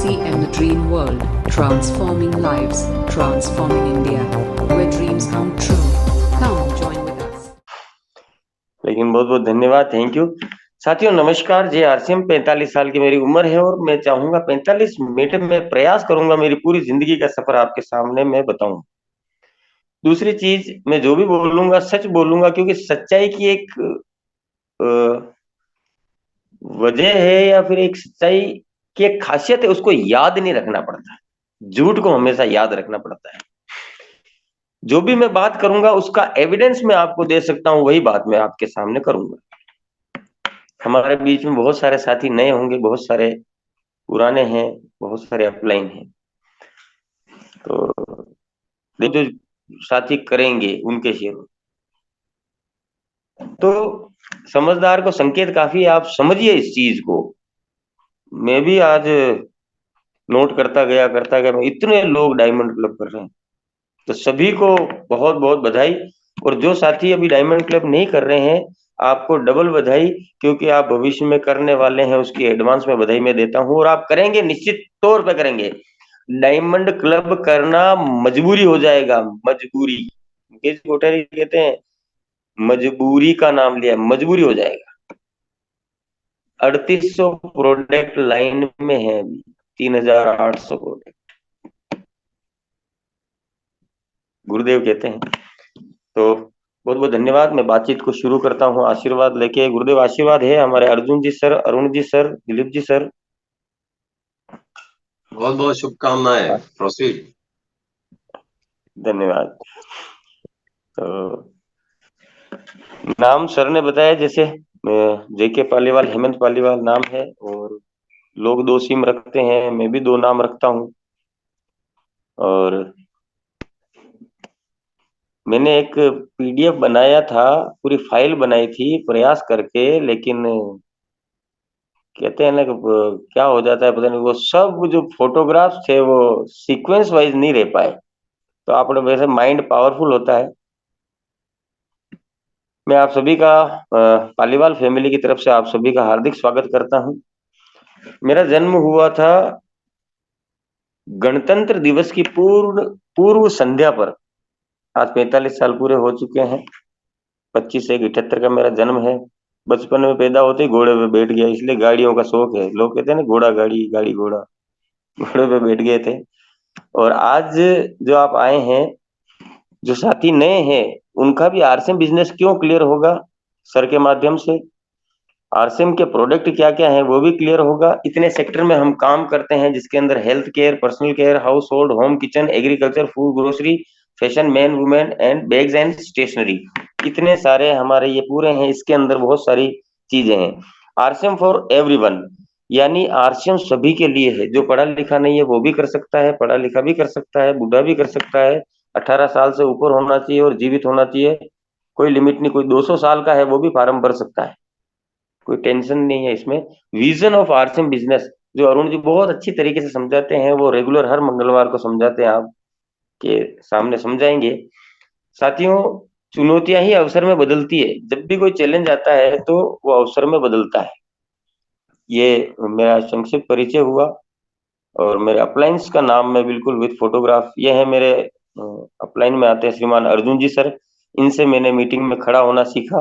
RCM the Dream World, transforming lives, transforming India, where dreams come true. Come join with us. लेकिन बहुत बहुत धन्यवाद, thank you. साथियों नमस्कार जी। आरसीएम 45 साल की मेरी उम्र है और मैं चाहूंगा 45 मिनट में प्रयास करूंगा मेरी पूरी जिंदगी का सफर आपके सामने मैं बताऊं। दूसरी चीज, मैं जो भी बोलूंगा सच बोलूंगा, क्योंकि सच्चाई की एक वजह है या फिर एक सच्चाई की एक खासियत है, उसको याद नहीं रखना पड़ता। झूठ को हमेशा याद रखना पड़ता है। जो भी मैं बात करूंगा उसका एविडेंस मैं आपको दे सकता हूं, वही बात मैं आपके सामने करूंगा। हमारे बीच में बहुत सारे साथी नए होंगे, बहुत सारे पुराने हैं, बहुत सारे अपलाइन हैं। तो जो साथी करेंगे उनके शेयर। तो समझदार को संकेत काफी, आप समझिए इस चीज को। मैं भी आज नोट करता गया, मैं इतने लोग डायमंड क्लब कर रहे हैं, तो सभी को बहुत बहुत बधाई। और जो साथी अभी डायमंड क्लब नहीं कर रहे हैं, आपको डबल बधाई, क्योंकि आप भविष्य में करने वाले हैं, उसकी एडवांस में बधाई मैं देता हूं। और आप करेंगे, निश्चित तौर पे करेंगे। डायमंड क्लब करना मजबूरी हो जाएगा, मजबूरी। मुकेश कोठारी कहते हैं मजबूरी का नाम लिया, मजबूरी हो जाएगा। 3800 प्रोडक्ट लाइन में है अभी, 3800 प्रोडक्ट, गुरुदेव कहते हैं। तो बहुत बहुत धन्यवाद। मैं बातचीत को शुरू करता हूँ आशीर्वाद लेके। गुरुदेव आशीर्वाद है हमारे अर्जुन जी sir, Arun ji sir, Dilip ji sir. बहुत बहुत शुभकामनाएं, प्रोसीड। धन्यवाद। तो नाम सर ने बताया, जैसे जेके पालीवाल, हेमंत पालीवाल नाम है, और लोग 2 सिम रखते हैं, मैं भी 2 नाम रखता हूँ। और मैंने एक पीडीएफ बनाया था, पूरी फाइल बनाई थी प्रयास करके, लेकिन कहते हैं ना कि क्या हो जाता है पता नहीं, वो सब जो फोटोग्राफ्स थे वो सीक्वेंस वाइज नहीं रह पाए। तो आपने, वैसे माइंड पावरफुल होता है। मैं आप सभी का पालीवाल फैमिली की तरफ से आप सभी का हार्दिक स्वागत करता हूं। मेरा जन्म हुआ था गणतंत्र दिवस की पूर्व संध्या पर। आज 45 साल पूरे हो चुके हैं। 25/1/78 का मेरा जन्म है। बचपन में पैदा होते ही घोड़े पे बैठ गया, इसलिए गाड़ियों का शौक है। लोग कहते हैं ना, घोड़ा गाड़ी, गाड़ी घोड़ा। घोड़े पे बैठ गए थे। और आज जो आप आए हैं, जो साथी नए हैं, उनका भी आरसीएम बिजनेस क्यों क्लियर होगा सर के माध्यम से। आरसीएम के प्रोडक्ट क्या क्या हैं वो भी क्लियर होगा। इतने सेक्टर में हम काम करते हैं, जिसके अंदर health care, personal care, household, home kitchen, agriculture, food, grocery, fashion, men women and bags and stationery. इतने सारे हमारे ये पूरे हैं। इसके अंदर बहुत सारी चीजें हैं। आरसीएम फॉर एवरीवन, यानी आरसीएम सभी के लिए है। जो पढ़ा लिखा नहीं है वो भी कर सकता है, पढ़ा लिखा भी कर सकता है, बूढ़ा भी कर सकता है। 18 साल से ऊपर होना चाहिए और जीवित होना चाहिए, कोई लिमिट नहीं। कोई 200 साल का है वो भी फार्म भर सकता है, कोई टेंशन नहीं है इसमें। विजन ऑफ आरसीएम बिजनेस जो अरुण जी बहुत अच्छी तरीके से समझाते हैं, वो रेगुलर हर मंगलवार को समझाते हैं, आप के सामने समझाएंगे। साथियों, चुनौतियां ही अवसर में बदलती है। जब भी कोई चैलेंज आता है तो वो अवसर में बदलता है। ये मेरा संक्षिप्त परिचय हुआ। और मेरे अपलाइंस का नाम मैं बिल्कुल विद फोटोग्राफ, ये है मेरे अपलाइन में आते हैं श्रीमान अर्जुन जी सर, इनसे मैंने मीटिंग में खड़ा होना सीखा।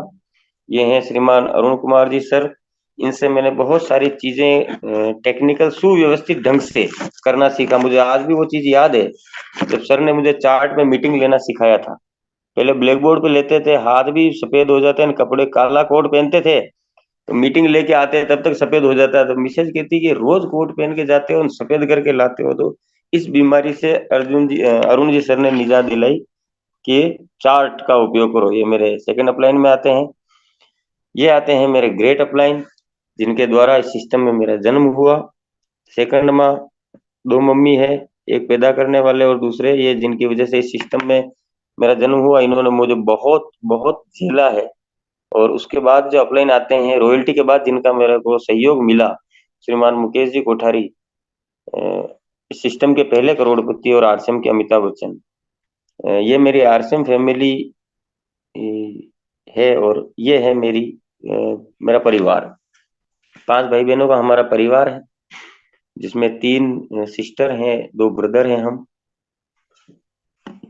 ये हैं श्रीमान अरुण कुमार जी सर, इनसे मैंने बहुत सारी चीजें टेक्निकल सुव्यवस्थित ढंग से करना सीखा। मुझे आज भी वो चीज याद है, जब सर ने मुझे चार्ट में मीटिंग लेना सिखाया था। पहले ब्लैक बोर्ड पे लेते थे, हाथ भी सफेद हो जाते हैं, कपड़े काला कोट पहनते थे, तो मीटिंग लेके आते हैं तब तक सफेद हो जाता है। तो मिसेज कहती कि रोज कोट पहन के जाते हो और सफेद करके लाते हो। तो इस बीमारी से अरुण जी सर ने निजात दिलाई कि चार्ट का उपयोग करो। ये मेरे सेकंड अपलाइन में आते हैं। ये आते हैं मेरे ग्रेट अपलाइन, जिनके द्वारा इस सिस्टम में मेरा जन्म हुआ। सेकंड माँ, 2 मम्मी है, एक पैदा करने वाले और दूसरे ये, जिनकी वजह से इस सिस्टम में मेरा जन्म हुआ। इन्होंने मुझे बहुत बहुत झेला है। और उसके बाद जो अपलाइन आते हैं रॉयल्टी के बाद, जिनका मेरे को सहयोग मिला, श्रीमान मुकेश जी कोठारी, इस सिस्टम के पहले करोड़पति, और आरसीएम के अमिताभ बच्चन। ये मेरी आरसीएम फैमिली है, और ये है मेरा परिवार। 5 भाई बहनों का हमारा परिवार है। जिसमें 3 सिस्टर हैं, 2 ब्रदर हैं हम,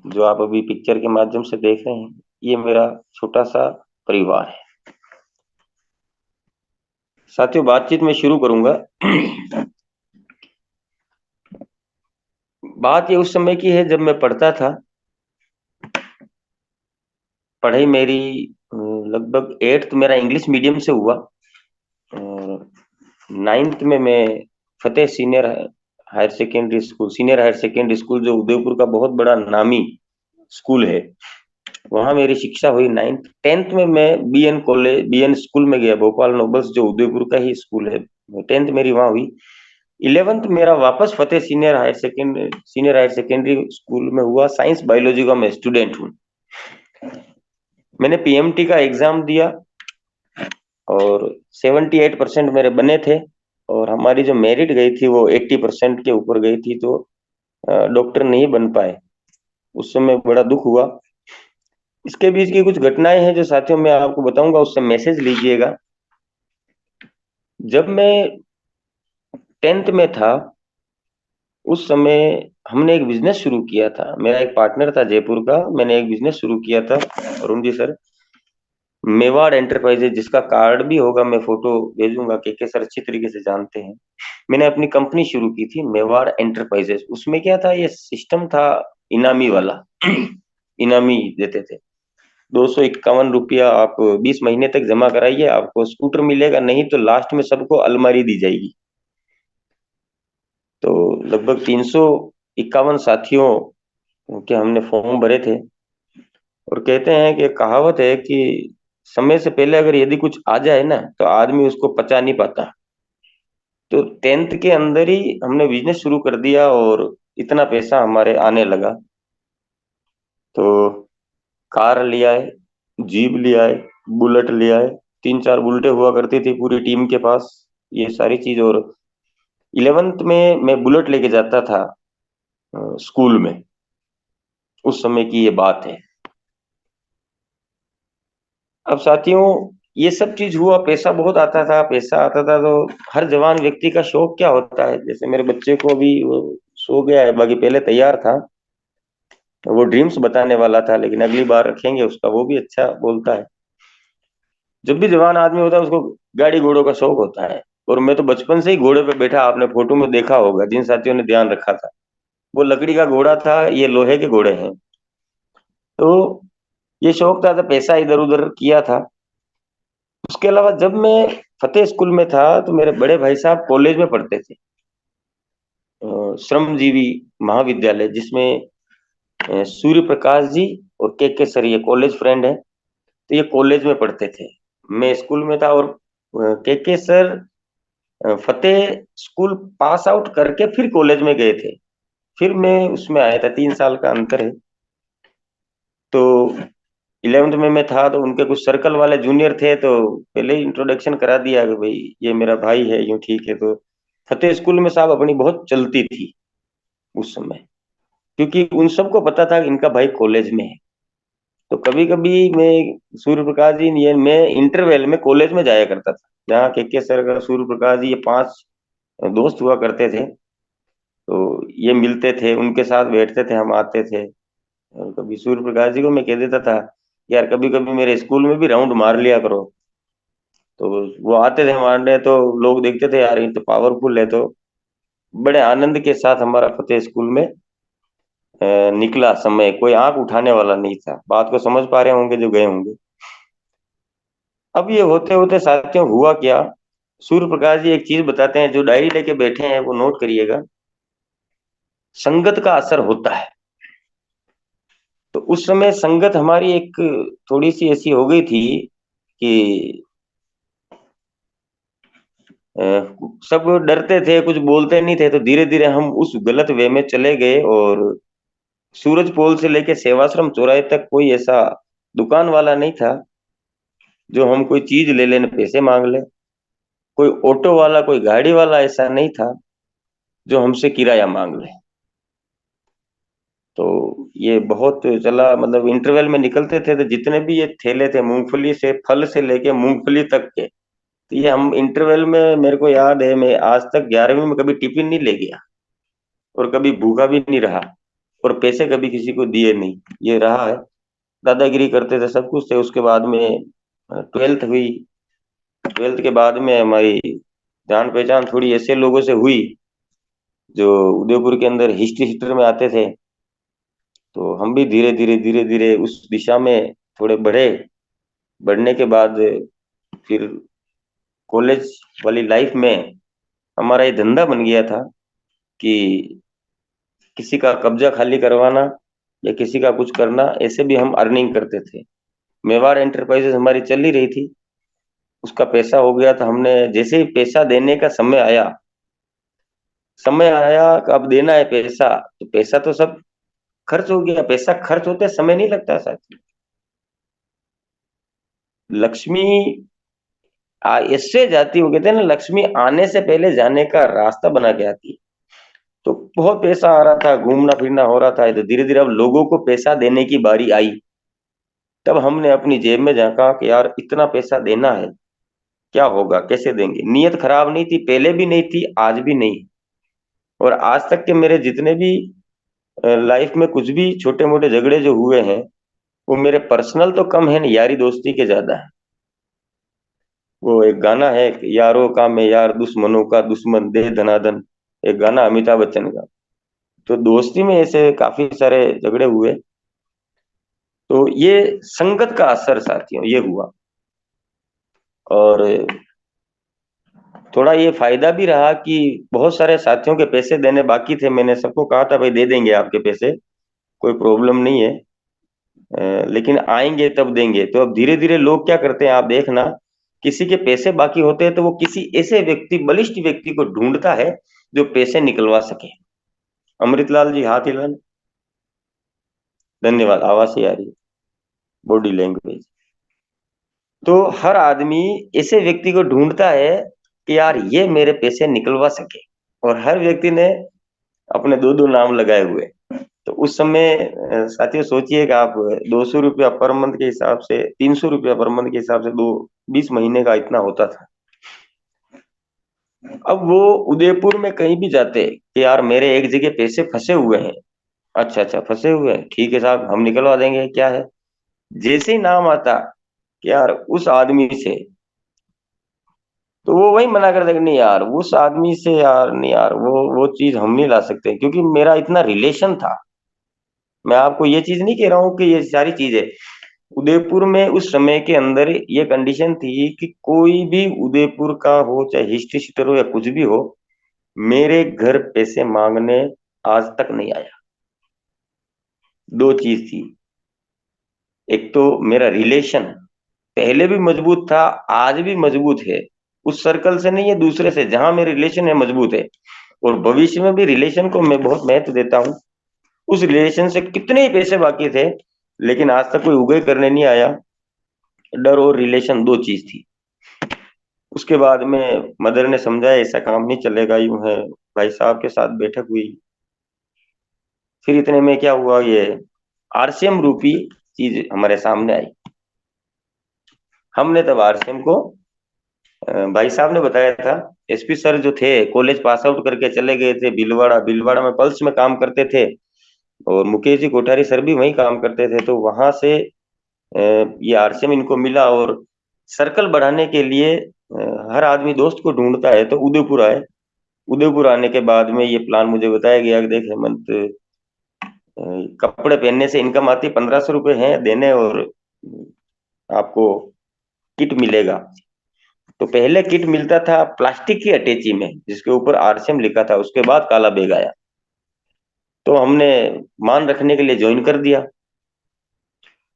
जो आप अभी पिक्चर के माध्यम से देख रहे हैं। ये मेरा छोटा सा परिवार है। साथियों, बातचीत में शुरू करूंगा। बात ये उस समय की है जब मैं पढ़ता था। पढ़ाई मेरी लगभग 8th मेरा इंग्लिश मीडियम से हुआ, और 9th में मैं फतेह सीनियर हायर सेकेंडरी स्कूल जो उदयपुर का बहुत बड़ा नामी स्कूल है, वहां मेरी शिक्षा हुई 9th। 10th में मैं बीएन स्कूल में गया, भोपाल नोबल्स जो उदयपुर का ही स्कूल है। 10th मेरी वहां हुई। 11th मेरा वापस फतेह सीनियर हायर सेकेंडरी स्कूल में हुआ। साइंस बायोलॉजी का मैं स्टूडेंट हूँ। मैंने पीएमटी का एग्जाम दिया और 78% मेरे बने थे, और हमारी जो मेरिट गई थी वो 80% के ऊपर गई थी, तो डॉक्टर नहीं बन पाए। उस समय बड़ा दुख हुआ। इसके बीच की कुछ घटनाएं हैं जो साथियों मैं आपको बताऊंगा, उससे मैसेज लीजिएगा। जब मैं 10th में था, उस समय हमने एक बिजनेस शुरू किया था। मेरा एक पार्टनर था जयपुर का, मैंने एक बिजनेस शुरू किया था, अरुण जी सर, मेवाड़ एंटरप्राइजेज, जिसका कार्ड भी होगा, मैं फोटो भेजूंगा, के सर अच्छी तरीके से जानते हैं। मैंने अपनी कंपनी शुरू की थी मेवाड़ एंटरप्राइजेज। उसमें क्या था, ये सिस्टम था इनामी वाला। इनामी देते थे, 251 रुपया आप 20 महीने तक जमा कराइए, आपको स्कूटर मिलेगा, नहीं तो लास्ट में सबको अलमारी दी जाएगी। तो लगभग 351 साथियों के हमने फॉर्म भरे थे। और कहते हैं कि कहावत है कि समय से पहले अगर यदि कुछ आ जाए ना, तो आदमी उसको पचा नहीं पाता। तो 10th के अंदर ही हमने बिजनेस शुरू कर दिया, और इतना पैसा हमारे आने लगा। तो कार ले आए, जीप ले आए, बुलेट ले आए। 3-4 बुलेटें हुआ करती थी पूरी टीम के पास, ये सारी चीज। और 11th में मैं बुलेट लेके जाता था स्कूल में। उस समय की ये बात है। अब साथियों, ये सब चीज हुआ, पैसा बहुत आता था, पैसा आता था। तो हर जवान व्यक्ति का शौक क्या होता है, जैसे मेरे बच्चे को अभी वो सो गया है, बाकी पहले तैयार था, वो ड्रीम्स बताने वाला था, लेकिन अगली बार रखेंगे उसका, वो भी अच्छा बोलता है। जब भी जवान आदमी होता है उसको गाड़ी घोड़ों का शौक होता है। और मैं तो बचपन से ही घोड़े पे बैठा, आपने फोटो में देखा होगा, जिन साथियों ने ध्यान रखा था। वो लकड़ी का घोड़ा था, ये लोहे के घोड़े हैं। तो ये शौक था, तो पैसा इधर उधर किया था। उसके अलावा जब मैं फतेह स्कूल में था, तो मेरे बड़े भाई साहब कॉलेज में पढ़ते थे, श्रमजीवी महाविद्यालय, जिसमें सूर्य प्रकाश जी और के सर, ये कॉलेज फ्रेंड है। तो ये कॉलेज में पढ़ते थे, मैं स्कूल में था। और के सर फतेह स्कूल पास आउट करके फिर कॉलेज में गए थे, फिर मैं उसमें आया था। 3 साल का अंतर है। तो 11th में मैं था, तो उनके कुछ सर्कल वाले जूनियर थे, तो पहले ही इंट्रोडक्शन करा दिया कि भाई ये मेरा भाई है, यूं ठीक है। तो फतेह स्कूल में साहब अपनी बहुत चलती थी उस समय, क्योंकि उन सबको पता था कि इनका भाई कॉलेज में है। तो कभी कभी मैं, सूर्य प्रकाश जी, ये मैं इंटरवल में कॉलेज में जाया करता था, जहाँ के सर का, सूर्य प्रकाश जी, ये 5 दोस्त हुआ करते थे। तो ये मिलते थे, उनके साथ बैठते थे, हम आते थे। और कभी सूर्य प्रकाश जी को मैं कह देता था, यार कभी कभी मेरे स्कूल में भी राउंड मार लिया करो। तो वो आते थे मारने, तो लोग देखते थे, यार ये तो पावरफुल है। तो बड़े आनंद के साथ हमारा फतेह स्कूल में निकला समय, कोई आंख उठाने वाला नहीं था। बात को समझ पा रहे होंगे जो गए होंगे। अब ये होते होते साथियों हुआ क्या, सूर्य प्रकाश जी एक चीज बताते हैं, जो डायरी लेके बैठे हैं वो नोट करिएगा। संगत का असर होता है। तो उस समय संगत हमारी एक थोड़ी सी ऐसी हो गई थी कि अ, सब डरते थे, कुछ बोलते नहीं थे। तो धीरे धीरे हम उस गलत वे में चले गए, और सूरज पोल से लेके सेवाश्रम चौराहे तक कोई ऐसा दुकान वाला नहीं था जो हम कोई चीज ले लेने पैसे मांग ले। कोई ऑटो वाला, कोई गाड़ी वाला ऐसा नहीं था जो हमसे किराया मांग ले। तो ये बहुत चला, मतलब इंटरवल में निकलते थे तो जितने भी ये ठेले थे, मूंगफली से, फल से लेके मूंगफली तक के, तो ये हम इंटरवल में, मेरे को याद है मैं आज तक 11वीं में कभी टिफिन नहीं ले गया और कभी भूखा भी नहीं रहा और पैसे कभी किसी को दिए नहीं, ये रहा है। दादागिरी करते थे, सब कुछ थे। उसके बाद में 12th हुई। 12th के बाद में हमारी जान पहचान थोड़ी ऐसे लोगों से हुई जो उदयपुर के अंदर हिस्ट्री सीटर में आते थे। तो हम भी धीरे धीरे उस दिशा में थोड़े बढ़े। बढ़ने के बाद फिर कॉलेज वाली लाइफ में हमारा ये धंधा बन गया था कि किसी का कब्जा खाली करवाना या किसी का कुछ करना, ऐसे भी हम अर्निंग करते थे। मेवाड़ एंटरप्राइजेस हमारी चल ही रही थी, उसका पैसा हो गया था। हमने जैसे ही पैसा देने का समय आया कि अब देना है पैसा, तो पैसा तो सब खर्च हो गया। पैसा खर्च होते समय नहीं लगता साथी। लक्ष्मी ऐसे जाती, हो कहते हैं ना, लक्ष्मी आने से पहले जाने का रास्ता बना के आती है। तो बहुत पैसा आ रहा था, घूमना फिरना हो रहा था। तो धीरे धीरे अब लोगों को पैसा देने की बारी आई। तब हमने अपनी जेब में झांका कि यार इतना पैसा देना है, क्या होगा, कैसे देंगे। नीयत खराब नहीं थी, पहले भी नहीं थी, आज भी नहीं। और आज तक के मेरे जितने भी लाइफ में कुछ भी छोटे मोटे झगड़े जो हुए हैं, वो मेरे पर्सनल तो कम है ना, यारी दोस्ती के ज्यादा है। वो एक गाना है कि यारों का मैं यार, दुश्मनों का दुश्मन, दे धनाधन। एक गाना अमिताभ बच्चन का। तो दोस्ती में ऐसे काफी सारे झगड़े हुए। तो ये संगत का असर साथियों ये हुआ। और थोड़ा ये फायदा भी रहा कि बहुत सारे साथियों के पैसे देने बाकी थे। मैंने सबको कहा था भाई दे देंगे आपके पैसे, कोई प्रॉब्लम नहीं है, लेकिन आएंगे तब देंगे। तो अब धीरे धीरे लोग क्या करते हैं आप देखना, किसी के पैसे बाकी होते हैं तो वो किसी ऐसे व्यक्ति, बलिष्ठ व्यक्ति को ढूंढता है जो पैसे निकलवा सके। अमृतलाल जी हाथ हिलाना। धन्यवाद, आवाज ही आ रही है, बॉडी लैंग्वेज। तो हर आदमी ऐसे व्यक्ति को ढूंढता है कि यार ये मेरे पैसे निकलवा सके। और हर व्यक्ति ने अपने दो दो नाम लगाए हुए। तो उस समय साथियों सोचिए कि आप 200 रुपया पर मंथ के हिसाब से, 300 रुपया पर मंथ के हिसाब से, 20 महीने का इतना होता था। अब वो उदयपुर में कहीं भी जाते कि यार मेरे एक जगह पैसे फंसे हुए हैं। अच्छा अच्छा, फंसे हुए हैं, ठीक है साहब हम निकलवा देंगे, क्या है। जैसे ही नाम आता कि यार उस आदमी से, तो वो वही मना कर देगा, नहीं यार उस आदमी से यार नहीं यार, वो चीज हम नहीं ला सकते, क्योंकि मेरा इतना रिलेशन था। मैं आपको ये चीज नहीं कह रहा हूँ कि ये सारी चीजें। उदयपुर में उस समय के अंदर ये कंडीशन थी कि कोई भी उदयपुर का हो, चाहे हिस्ट्री सीटर हो या कुछ भी हो, मेरे घर पैसे मांगने आज तक नहीं आया। दो चीज थी, एक तो मेरा रिलेशन पहले भी मजबूत था, आज भी मजबूत है। उस सर्कल से नहीं है, दूसरे से, जहां मेरे रिलेशन है मजबूत है। और भविष्य में भी रिलेशन को मैं बहुत महत्व देता हूँ। उस रिलेशन से कितने ही पैसे बाकी थे, लेकिन आज तक कोई उगई करने नहीं आया। डर और रिलेशन दो चीज थी। उसके बाद में मदर ने समझाया ऐसा काम नहीं चलेगा, यूं है। भाई साहब के साथ बैठक हुई। फिर इतने में क्या हुआ, ये आरसीएम रूपी चीज हमारे सामने आई। हमने तब आरसीएम को, भाई साहब ने बताया था, एसपी सर जो थे कॉलेज पास आउट करके चले गए थे भीलवाड़ा। भीलवाड़ा में पल्स में काम करते थे। और मुकेश जी कोठारी सर भी वहीं काम करते थे। तो वहां से ये आरसीएम इनको मिला। और सर्कल बढ़ाने के लिए हर आदमी दोस्त को ढूंढता है, तो उदयपुर आए। उदयपुर आने के बाद में ये प्लान मुझे बताया गया कि देख हेमंत, कपड़े पहनने से इनकम आती, 1500 रुपये है देने, और आपको किट मिलेगा। तो पहले किट मिलता था प्लास्टिक की अटैची में जिसके ऊपर आरसीएम लिखा था, उसके बाद काला बैग आया। तो हमने मान रखने के लिए ज्वाइन कर दिया।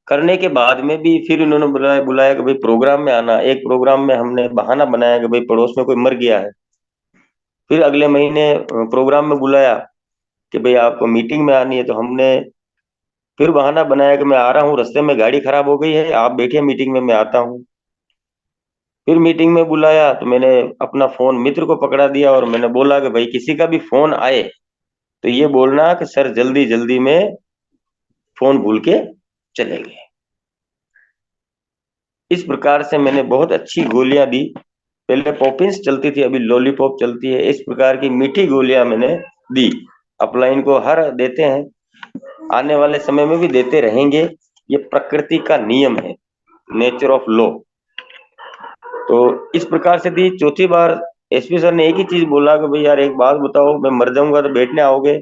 करने के बाद में भी फिर उन्होंने बुलाया बुलाया कि भाई प्रोग्राम में आना। एक प्रोग्राम में हमने बहाना बनाया कि भाई पड़ोस में कोई मर गया है। फिर अगले महीने प्रोग्राम में बुलाया कि भाई आपको मीटिंग में आनी है। तो हमने फिर बहाना बनाया कि मैं आ रहा हूँ, रास्ते में गाड़ी खराब हो गई है, आप बैठिए मीटिंग में, मैं आता हूँ। फिर मीटिंग में बुलाया तो मैंने अपना फोन मित्र को पकड़ा दिया और मैंने बोला कि भाई किसी का भी फोन आए तो ये बोलना कि सर जल्दी जल्दी में फोन भूल के चले गए। इस प्रकार से मैंने बहुत अच्छी गोलियां दी। पहले पॉपिंस चलती थी, अभी लॉलीपॉप चलती है। इस प्रकार की मीठी गोलियां मैंने दी। अपलाइन को हर देते हैं, आने वाले समय में भी देते रहेंगे। ये प्रकृति का नियम है, नेचर ऑफ लॉ। तो इस प्रकार से दी। चौथी बार एसपी सर ने एक ही चीज बोला कि भाई यार एक बात बताओ, मैं मर जाऊंगा तो बैठने आओगे?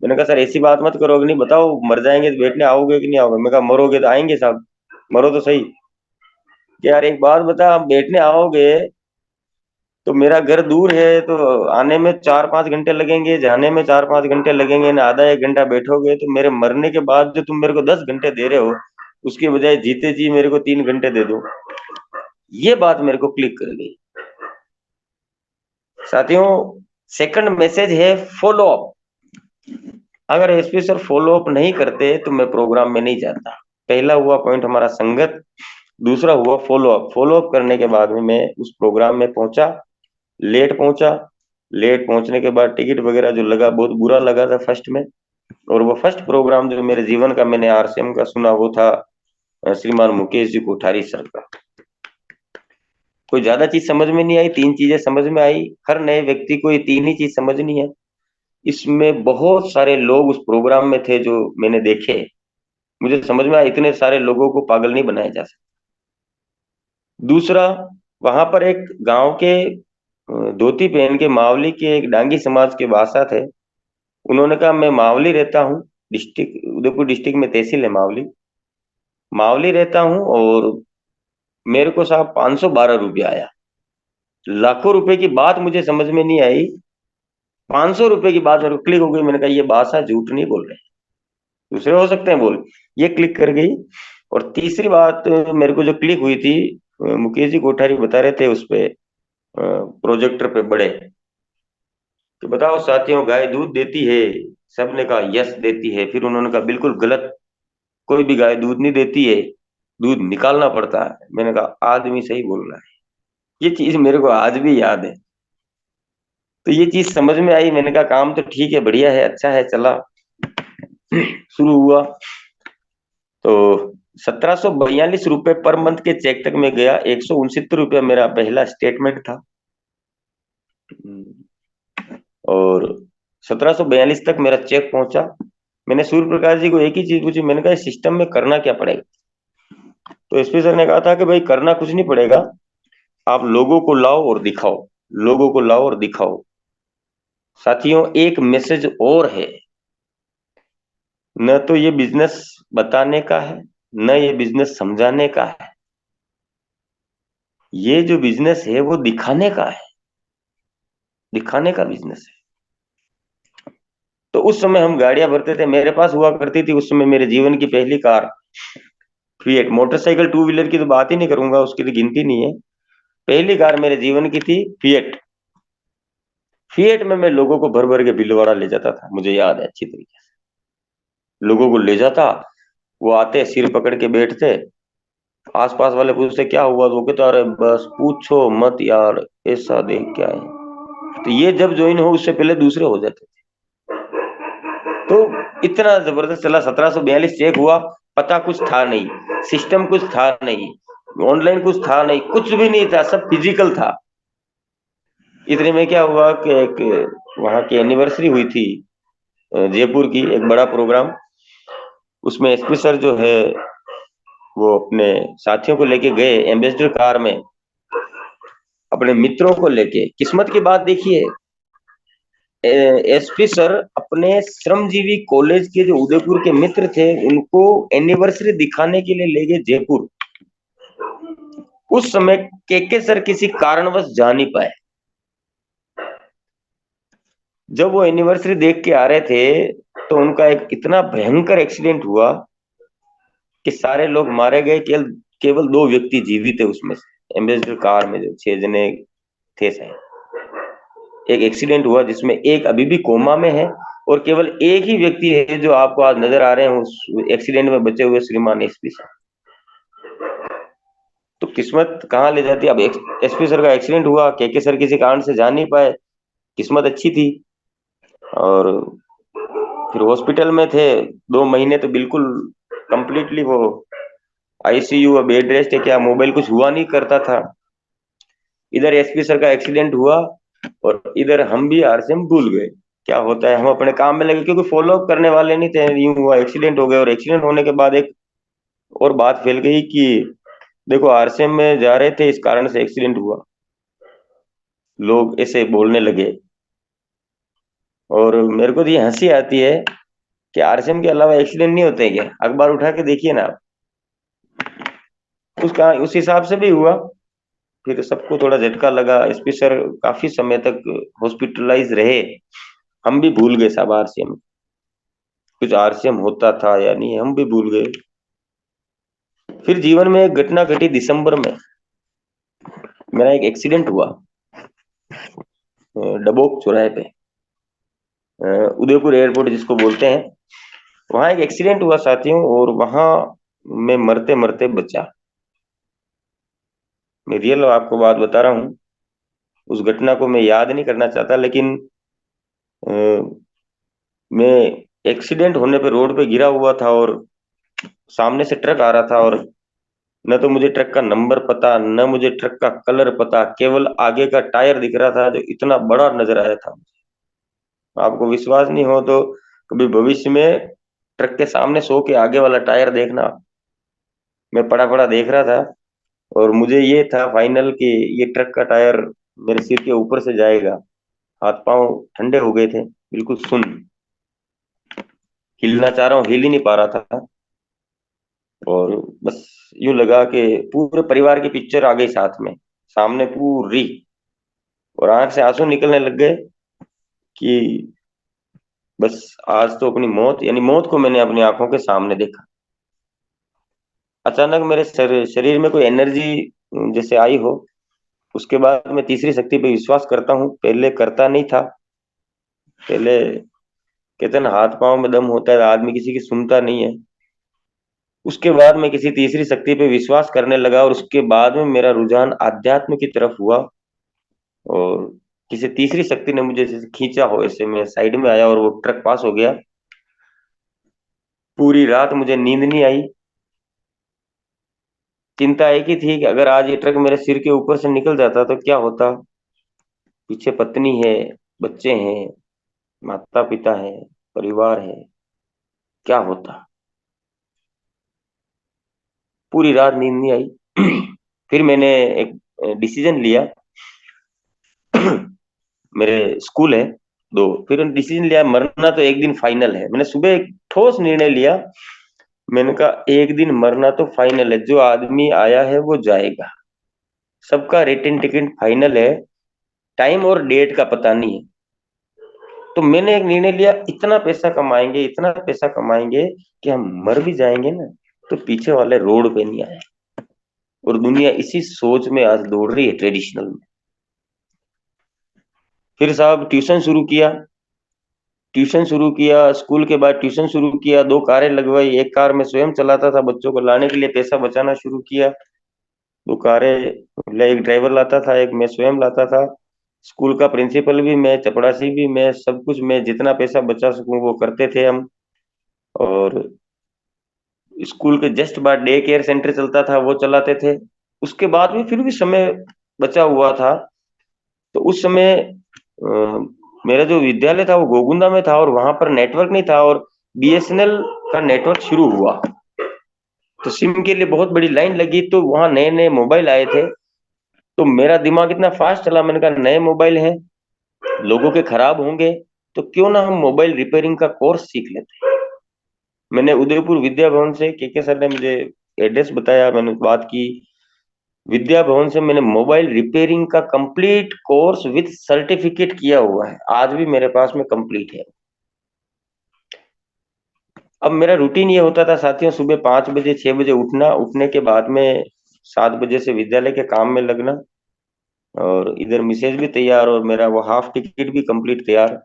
मैंने कहा सर ऐसी बात मत करो, नहीं बताओ मर जाएंगे तो बैठने आओगे कि नहीं आओगे? मैं कहा मरोगे तो आएंगे साहब, मरो तो सही। कि यार एक बात बता, आप बैठने आओगे तो मेरा घर दूर है, तो आने में 4-5 घंटे लगेंगे, जाने में 4-5 घंटे लगेंगे ना, आधा 1 घंटा बैठोगे तो मेरे मरने के बाद जो तुम मेरे को 10 घंटे दे रहे हो, उसके बजाय जीते जी मेरे को 3 घंटे दे दो। ये बात मेरे को क्लिक कर गई साथियों। सेकंड मैसेज है फॉलो अप। अगर एसपी सर फॉलो अप नहीं करते तो मैं प्रोग्राम में नहीं जाता। पहला हुआ पॉइंट हमारा संगत, दूसरा हुआ फॉलो अप। फॉलो अप करने के बाद में मैं उस प्रोग्राम में पहुंचा, लेट पहुंचा। लेट पहुंचने के बाद टिकट वगैरह जो लगा, बहुत बुरा लगा था फर्स्ट में। और वो फर्स्ट प्रोग्राम जो मेरे जीवन का मैंने आरसीएम का सुना, वो था श्रीमान मुकेश जी कोठारी सर का। कोई ज्यादा चीज समझ में नहीं आई, 3 चीजें समझ में आई। हर नए व्यक्ति को ये 3 ही चीज समझनी है। इसमें बहुत सारे लोग उस प्रोग्राम में थे जो मैंने देखे, मुझे समझ में आया इतने सारे लोगों को पागल नहीं बनाया जा सकता। दूसरा, वहां पर एक गांव के धोती पहन के मावली के एक डांगी समाज के भाषा थे। उन्होंने कहा मैं मावली रहता हूँ, डिस्ट्रिक्ट उदयपुर डिस्ट्रिक्ट में तहसील है मावली। मावली रहता हूँ और मेरे को साहब 512 रुपया आया। लाखों रुपए की बात मुझे समझ में नहीं आई, 500 रुपए की बात मेरे को क्लिक हो गई। मैंने कहा ये भाषा झूठ नहीं बोल रहे, दूसरे हो सकते हैं बोल। ये क्लिक कर गई। और तीसरी बात मेरे को जो क्लिक हुई थी, मुकेश जी कोठारी बता रहे थे उस पे प्रोजेक्टर पे बड़े, कि बताओ साथियों गाय दूध देती है? सबने कहा यस देती है। फिर उन्होंने कहा बिल्कुल गलत, कोई भी गाय दूध नहीं देती है, दूध निकालना पड़ता है। मैंने कहा आदमी सही बोल रहा है। ये चीज मेरे को आज भी याद है। तो ये चीज समझ में आई। मैंने कहा काम तो ठीक है, बढ़िया है, अच्छा है, चला। शुरू हुआ तो 1742 रुपए पर मंथ के चेक तक में गया। 169 रुपया मेरा पहला स्टेटमेंट था। और 1742 तक मेरा चेक पहुंचा। मैंने सूर्य प्रकाश जी को एक ही चीज पूछी, मैंने कहा सिस्टम में करना क्या पड़ेगा? तो एसपी सर ने कहा था कि भाई करना कुछ नहीं पड़ेगा, आप लोगों को लाओ और दिखाओ, लोगों को लाओ और दिखाओ। साथियों एक मैसेज और है, न तो ये बिजनेस बताने का है, न ये बिजनेस समझाने का है। ये जो बिजनेस है वो दिखाने का है, दिखाने का बिजनेस है। तो उस समय हम गाड़ियां भरते थे, मेरे पास हुआ करती थी उस समय मेरे जीवन की पहली car fiat. Motorcycle two wheeler की तो बात ही नहीं करूंगा, उसकी तो गिनती नहीं है। पहली कार मेरे जीवन की थी फिएट। फिएट में मैं लोगों को भर भर के भीलवाड़ा ले जाता था, मुझे याद है अच्छी तरीके से। लोगों को ले जाता, वो आते सिर पकड़ के बैठते, आसपास वाले पूछते क्या हुआ, तो वो कहते अरे बस पूछो मत यार, ऐसा देख क्या है। तो ये जब ज्वाइन हो उससे पहले दूसरे हो जाते थे। तो इतना जबरदस्त चला। 1742 चेक हुआ, पता कुछ था नहीं, सिस्टम कुछ था नहीं, ऑनलाइन कुछ था नहीं, कुछ भी नहीं था, सब फिजिकल था। इतने में क्या हुआ कि एक वहां की एनिवर्सरी हुई थी जयपुर की, एक बड़ा प्रोग्राम। उसमें एसपी सर जो है वो अपने साथियों को लेके गए एम्बेसडर कार में, अपने मित्रों को लेके। किस्मत की बात देखिए, एसपी सर अपने श्रमजीवी कॉलेज के जो उदयपुर के मित्र थे उनको एनिवर्सरी दिखाने के लिए ले गए जयपुर। उस समय के सर किसी कारणवश जा नहीं पाए। जब वो एनिवर्सरी देख के आ रहे थे तो उनका एक इतना भयंकर एक्सीडेंट हुआ कि सारे लोग मारे गए, केवल केवल 2 व्यक्ति जीवित है उसमें से। एम्बेसडर कार में जो 6 जने थे शायद, एक एक्सीडेंट हुआ जिसमें एक अभी भी कोमा में है और केवल एक ही व्यक्ति है जो आपको आज नजर आ रहे हैं उस एक्सीडेंट में बचे हुए, श्रीमान एसपी सर। तो किस्मत कहाँ ले जाती है। अब एसपी सर का एक्सीडेंट हुआ, के सर किसी कारण से जा नहीं पाए, किस्मत अच्छी थी। और फिर हॉस्पिटल में थे 2 महीने, तो बिल्कुल कंप्लीटली वो आईसीयू बेड रेस्ट है, क्या मोबाइल कुछ हुआ नहीं करता था। इधर एसपी सर का एक्सीडेंट हुआ और इधर हम भी आरसीएम भूल गए क्या होता है। हम अपने काम में लगे क्योंकि फॉलो अप करने वाले नहीं थे। यूं हुआ एक्सीडेंट हो गया और एक्सीडेंट होने के बाद एक और बात फैल गई कि देखो आरसीएम में जा रहे थे इस कारण से एक्सीडेंट हुआ। लोग ऐसे बोलने लगे और मेरे को तो ये हंसी आती है कि आरसीएम के अलावा एक्सीडेंट नहीं होते क्या? अखबार उठा के देखिए ना आप। उसका उस हिसाब से भी हुआ। फिर सबको थोड़ा झटका लगा। एसपी सर काफी समय तक हॉस्पिटलाइज रहे। हम भी भूल गए साहब आरसीएम, कुछ आरसीएम होता था या नहीं हम भी भूल गए। फिर जीवन में एक घटना घटी दिसंबर में। मेरा एक एक्सीडेंट हुआ डबोक चौराहे पे, उदयपुर एयरपोर्ट जिसको बोलते हैं, वहां एक एक्सीडेंट हुआ साथियों। और वहां मैं मरते मरते बचा। मैं रियल आपको बात बता रहा हूँ। उस घटना को मैं याद नहीं करना चाहता, लेकिन अ, मैं एक्सीडेंट होने पे रोड पे गिरा हुआ था और सामने से ट्रक आ रहा था। और न तो मुझे ट्रक का नंबर पता, न मुझे ट्रक का कलर पता, केवल आगे का टायर दिख रहा था जो इतना बड़ा नजर आया था। आपको विश्वास नहीं हो तो कभी भविष्य में ट्रक के सामने सो के आगे वाला टायर देखना। मैं पड़ा पड़ा देख रहा था और मुझे ये था फाइनल कि ये ट्रक का टायर मेरे सिर के ऊपर से जाएगा। हाथ पांव ठंडे हो गए थे, बिल्कुल सुन। हिलना चाह रहा हूँ, हिल ही नहीं पा रहा था। और बस यूं लगा कि पूरे परिवार की पिक्चर आ गई साथ में सामने पूरी। और आंख से आंसू निकलने लग गए कि बस आज तो अपनी मौत, यानी मौत को मैंने अपनी आंखों के सामने देखा। अचानक मेरे शरीर में कोई एनर्जी जैसे आई हो। उसके बाद मैं तीसरी शक्ति पे विश्वास करता हूँ, पहले करता नहीं था। पहले कहते हैं ना हाथ पांव में दम होता है, आदमी किसी की सुनता नहीं है। उसके बाद मैं किसी तीसरी शक्ति पे विश्वास करने लगा और उसके बाद में मेरा रुझान आध्यात्म की तरफ हुआ। और किसी तीसरी शक्ति ने मुझे जैसे खींचा हो, ऐसे मैं साइड में आया और वो ट्रक पास हो गया। पूरी रात मुझे नींद नहीं आई। चिंता एक ही थी कि अगर आज ये ट्रक मेरे सिर के ऊपर से निकल जाता तो क्या होता। पीछे पत्नी है, बच्चे हैं, माता पिता है, परिवार है, क्या होता। पूरी रात नींद नहीं आई। फिर मैंने एक डिसीजन लिया। मेरे स्कूल है दो, फिर डिसीजन लिया मरना तो एक दिन फाइनल है। मैंने सुबह एक ठोस निर्णय लिया। मैंने कहा एक दिन मरना तो फाइनल है, जो आदमी आया है वो जाएगा। सबका रिटर्न टिकट फाइनल है, टाइम और डेट का पता नहीं है। तो मैंने एक निर्णय लिया, इतना पैसा कमाएंगे, इतना पैसा कमाएंगे कि हम मर भी जाएंगे ना तो पीछे वाले रोड पे नहीं आए। और दुनिया इसी सोच में आज दौड़ रही है, ट्रेडिशनल में। फिर साहब ट्यूशन शुरू किया। स्कूल के बाद ट्यूशन शुरू किया। दो कारें लगवाई, एक कार मैं स्वयं चलाता था, बच्चों को लाने के लिए पैसा बचाना शुरू किया। दो कारें, एक ड्राइवर लाता था, एक मैं स्वयं लाता था। स्कूल का प्रिंसिपल भी मैं, चपड़ासी भी मैं, सब कुछ मैं, जितना पैसा बचा सकूं वो करते थे हम। और स्कूल के जस्ट बाद डे केयर सेंटर चलता था, वो चलाते थे। उसके बाद भी फिर भी समय बचा हुआ था। तो उस समय मेरा जो विद्यालय था वो गोगुंदा में था और वहां पर नेटवर्क नहीं था। और बीएसएनएल का नेटवर्क शुरू हुआ तो सिम के लिए बहुत बड़ी लाइन लगी। तो वहां नए नए मोबाइल आए थे। तो मेरा दिमाग इतना फास्ट चला, मैंने कहा नए मोबाइल हैं, लोगों के खराब होंगे, तो क्यों ना हम मोबाइल रिपेयरिंग का कोर्स सीख लेते। मैंने उदयपुर विद्या भवन से, के सर ने मुझे एड्रेस बताया, मैंने बात की। विद्या भवन से मैंने मोबाइल रिपेयरिंग का कंप्लीट कोर्स विद सर्टिफिकेट किया हुआ है, आज भी मेरे पास में कंप्लीट है। अब मेरा रूटीन ये होता था साथियों, सुबह 5 बजे 6 बजे उठना, उठने के बाद में 7 बजे से विद्यालय के काम में लगना। और इधर मिसेज भी तैयार और मेरा वो हाफ टिकट भी कंप्लीट तैयार।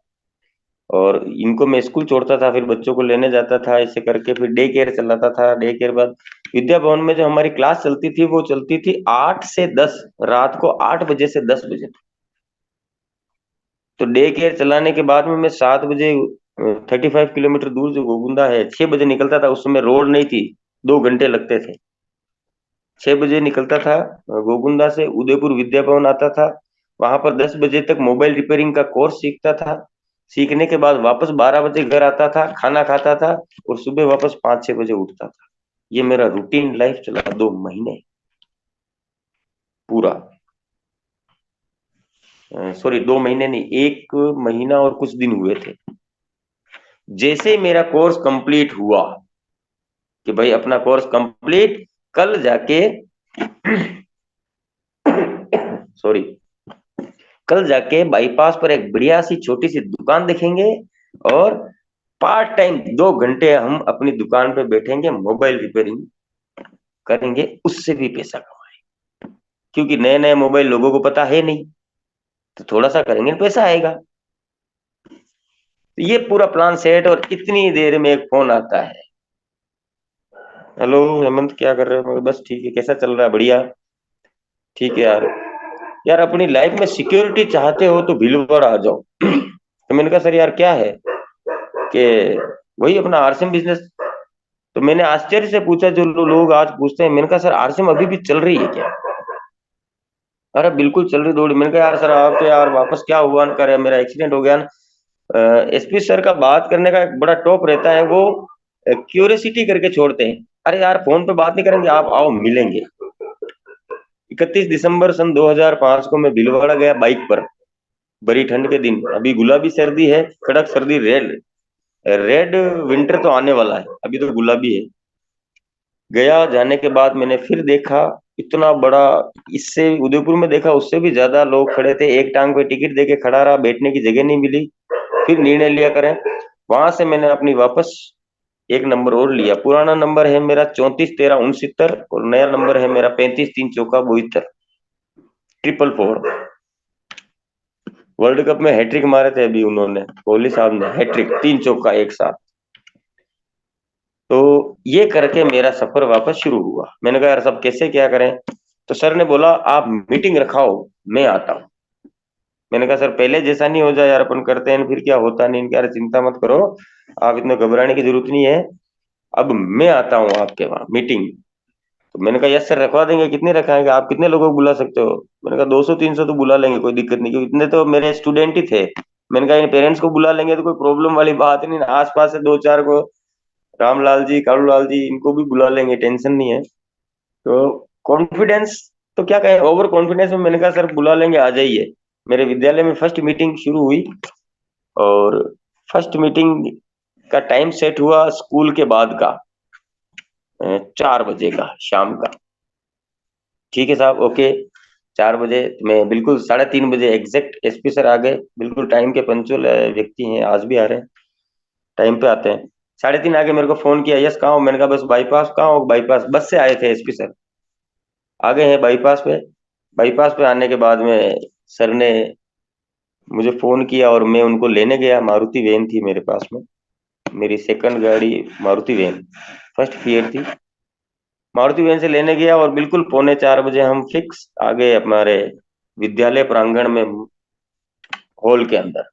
और इनको मैं स्कूल छोड़ता था, फिर बच्चों को लेने जाता था, ऐसे करके फिर डे केयर चलाता था। डे केयर बाद विद्या भवन में जो हमारी क्लास चलती थी वो चलती थी 8 से 10, रात को 8 बजे से 10 बजे तक। तो डे केयर चलाने के बाद में मैं 7 बजे, 35 किलोमीटर दूर जो गोगुंदा है, 6 बजे निकलता था। उस समय रोड नहीं थी, 2 घंटे लगते थे। 6 बजे निकलता था गोकुंदा से, उदयपुर विद्या भवन आता था, वहां पर 10 बजे तक मोबाइल रिपेयरिंग का कोर्स सीखता था। सीखने के बाद वापस 12 बजे घर आता था, खाना खाता था और सुबह वापस 5-6 बजे उठता था। ये मेरा रूटीन लाइफ चला 2 महीने पूरा। सॉरी, 2 महीने नहीं, 1 महीना और कुछ दिन हुए थे। जैसे ही मेरा कोर्स कंप्लीट हुआ कि भाई अपना कोर्स कंप्लीट, कल जाके सॉरी, कल जाके बाईपास पर एक बढ़िया सी छोटी सी दुकान देखेंगे और पार्ट टाइम 2 घंटे हम अपनी दुकान पे बैठेंगे, मोबाइल रिपेयरिंग करेंगे, उससे भी पैसा कमाएंगे। क्योंकि नए नए मोबाइल लोगों को पता है नहीं, तो थोड़ा सा करेंगे पैसा आएगा। तो ये पूरा प्लान सेट, और इतनी देर में एक फोन आता है। हेलो हेमंत, क्या कर रहे हो? मैं, बस ठीक है, कैसा चल रहा है? बढ़िया। ठीक है यार, यार अपनी लाइफ में सिक्योरिटी चाहते हो तो भीलवाड़ा आ जाओ। तो मैंने कहा सर यार क्या है? कि वही अपना आरसीएम बिजनेस। तो मैंने आश्चर्य से पूछा, जो लोग आज पूछते हैं, मैंने कहा सर आरसीएम अभी भी चल रही है क्या? अरे बिल्कुल चल रही दौड़ी। मैंने कहा यार सर आप तो यार वापस क्या हुआ ना, करे मेरा एक्सीडेंट हो गया ना। एसपी सर का बात करने का एक बड़ा टॉप रहता है, वो क्यूरियोसिटी करके छोड़ते हैं। अरे यार फोन पे बात नहीं करेंगे, आप आओ मिलेंगे। 31 दिसंबर सन 2005 को मैं भीलवाड़ा गया बाइक पर, बड़ी ठंड के दिन, अभी गुलाबी सर्दी है, कड़क सर्दी, रेड रेड विंटर तो आने वाला है, अभी तो गुलाबी है। गया, जाने के बाद मैंने फिर देखा, इतना बड़ा, इससे उदयपुर में देखा उससे भी ज्यादा लोग खड़े थे। एक टांग पे टिकट देके खड़ा रहा, बैठने की जगह नहीं मिली। फिर निर्णय लिया करें। वहां से मैंने अपनी वापस एक नंबर और लिया। पुराना नंबर है मेरा 341369 और नया नंबर है मेरा 35 3 चौका 72, 444। वर्ल्ड कप में हैट्रिक मारे थे अभी उन्होंने, कोहली साहब ने, हैट्रिक 3 चौका एक साथ। तो ये करके मेरा सफर वापस शुरू हुआ। मैंने कहा यार सब कैसे क्या करें? तो सर ने बोला आप मीटिंग रखाओ, मैं आता हूँ। मैंने कहा सर पहले जैसा नहीं हो जाए यार, अपन करते हैं फिर क्या होता नहीं। इनके, अरे चिंता मत करो, आप इतने घबराने की जरूरत नहीं है, अब मैं आता हूँ आपके वहां मीटिंग। तो मैंने कहा यस सर रखवा देंगे। कितने रखाएंगे? आप कितने लोगों को बुला सकते हो? मैंने कहा 200-300 तो बुला लेंगे, कोई दिक्कत नहीं, क्योंकि इतने तो मेरे स्टूडेंट ही थे। मैंने कहा इन पेरेंट्स को बुला लेंगे तो कोई प्रॉब्लम वाली बात नहीं, आस पास से 2-4 को, रामलाल जी, कालूलाल जी, इनको भी बुला लेंगे, टेंशन नहीं है। तो कॉन्फिडेंस, तो क्या कहें, ओवर कॉन्फिडेंस में मैंने कहा सर बुला लेंगे, आ जाइए। मेरे विद्यालय में फर्स्ट मीटिंग शुरू हुई, और फर्स्ट मीटिंग का टाइम सेट हुआ स्कूल के बाद का, 4 बजे का शाम का। ठीक है साहब, ओके। 4 बजे मैं बिल्कुल 3:30 बजे एग्जैक्ट एसपी सर आ गए, बिल्कुल टाइम के पंचुअल व्यक्ति हैं, आज भी आ रहे हैं, टाइम पे आते हैं। 3:30 आके मेरे को फोन किया, यस कहाँ हो? मैंने कहा बस बाईपास। कहाँ हो? बाईपास, बस से आए थे एसपी सर, आ गए हैं बाईपास पे। बाईपास पे आने के बाद में सर ने मुझे फोन किया और मैं उनको लेने गया। मारुति वैन थी मेरे पास में, मेरी सेकंड गाड़ी मारुति वैन, फर्स्ट ईयर थी। मारुति वैन से लेने गया और बिल्कुल 3:45 बजे हम फिक्स आ गए हमारे विद्यालय प्रांगण में, हॉल के अंदर।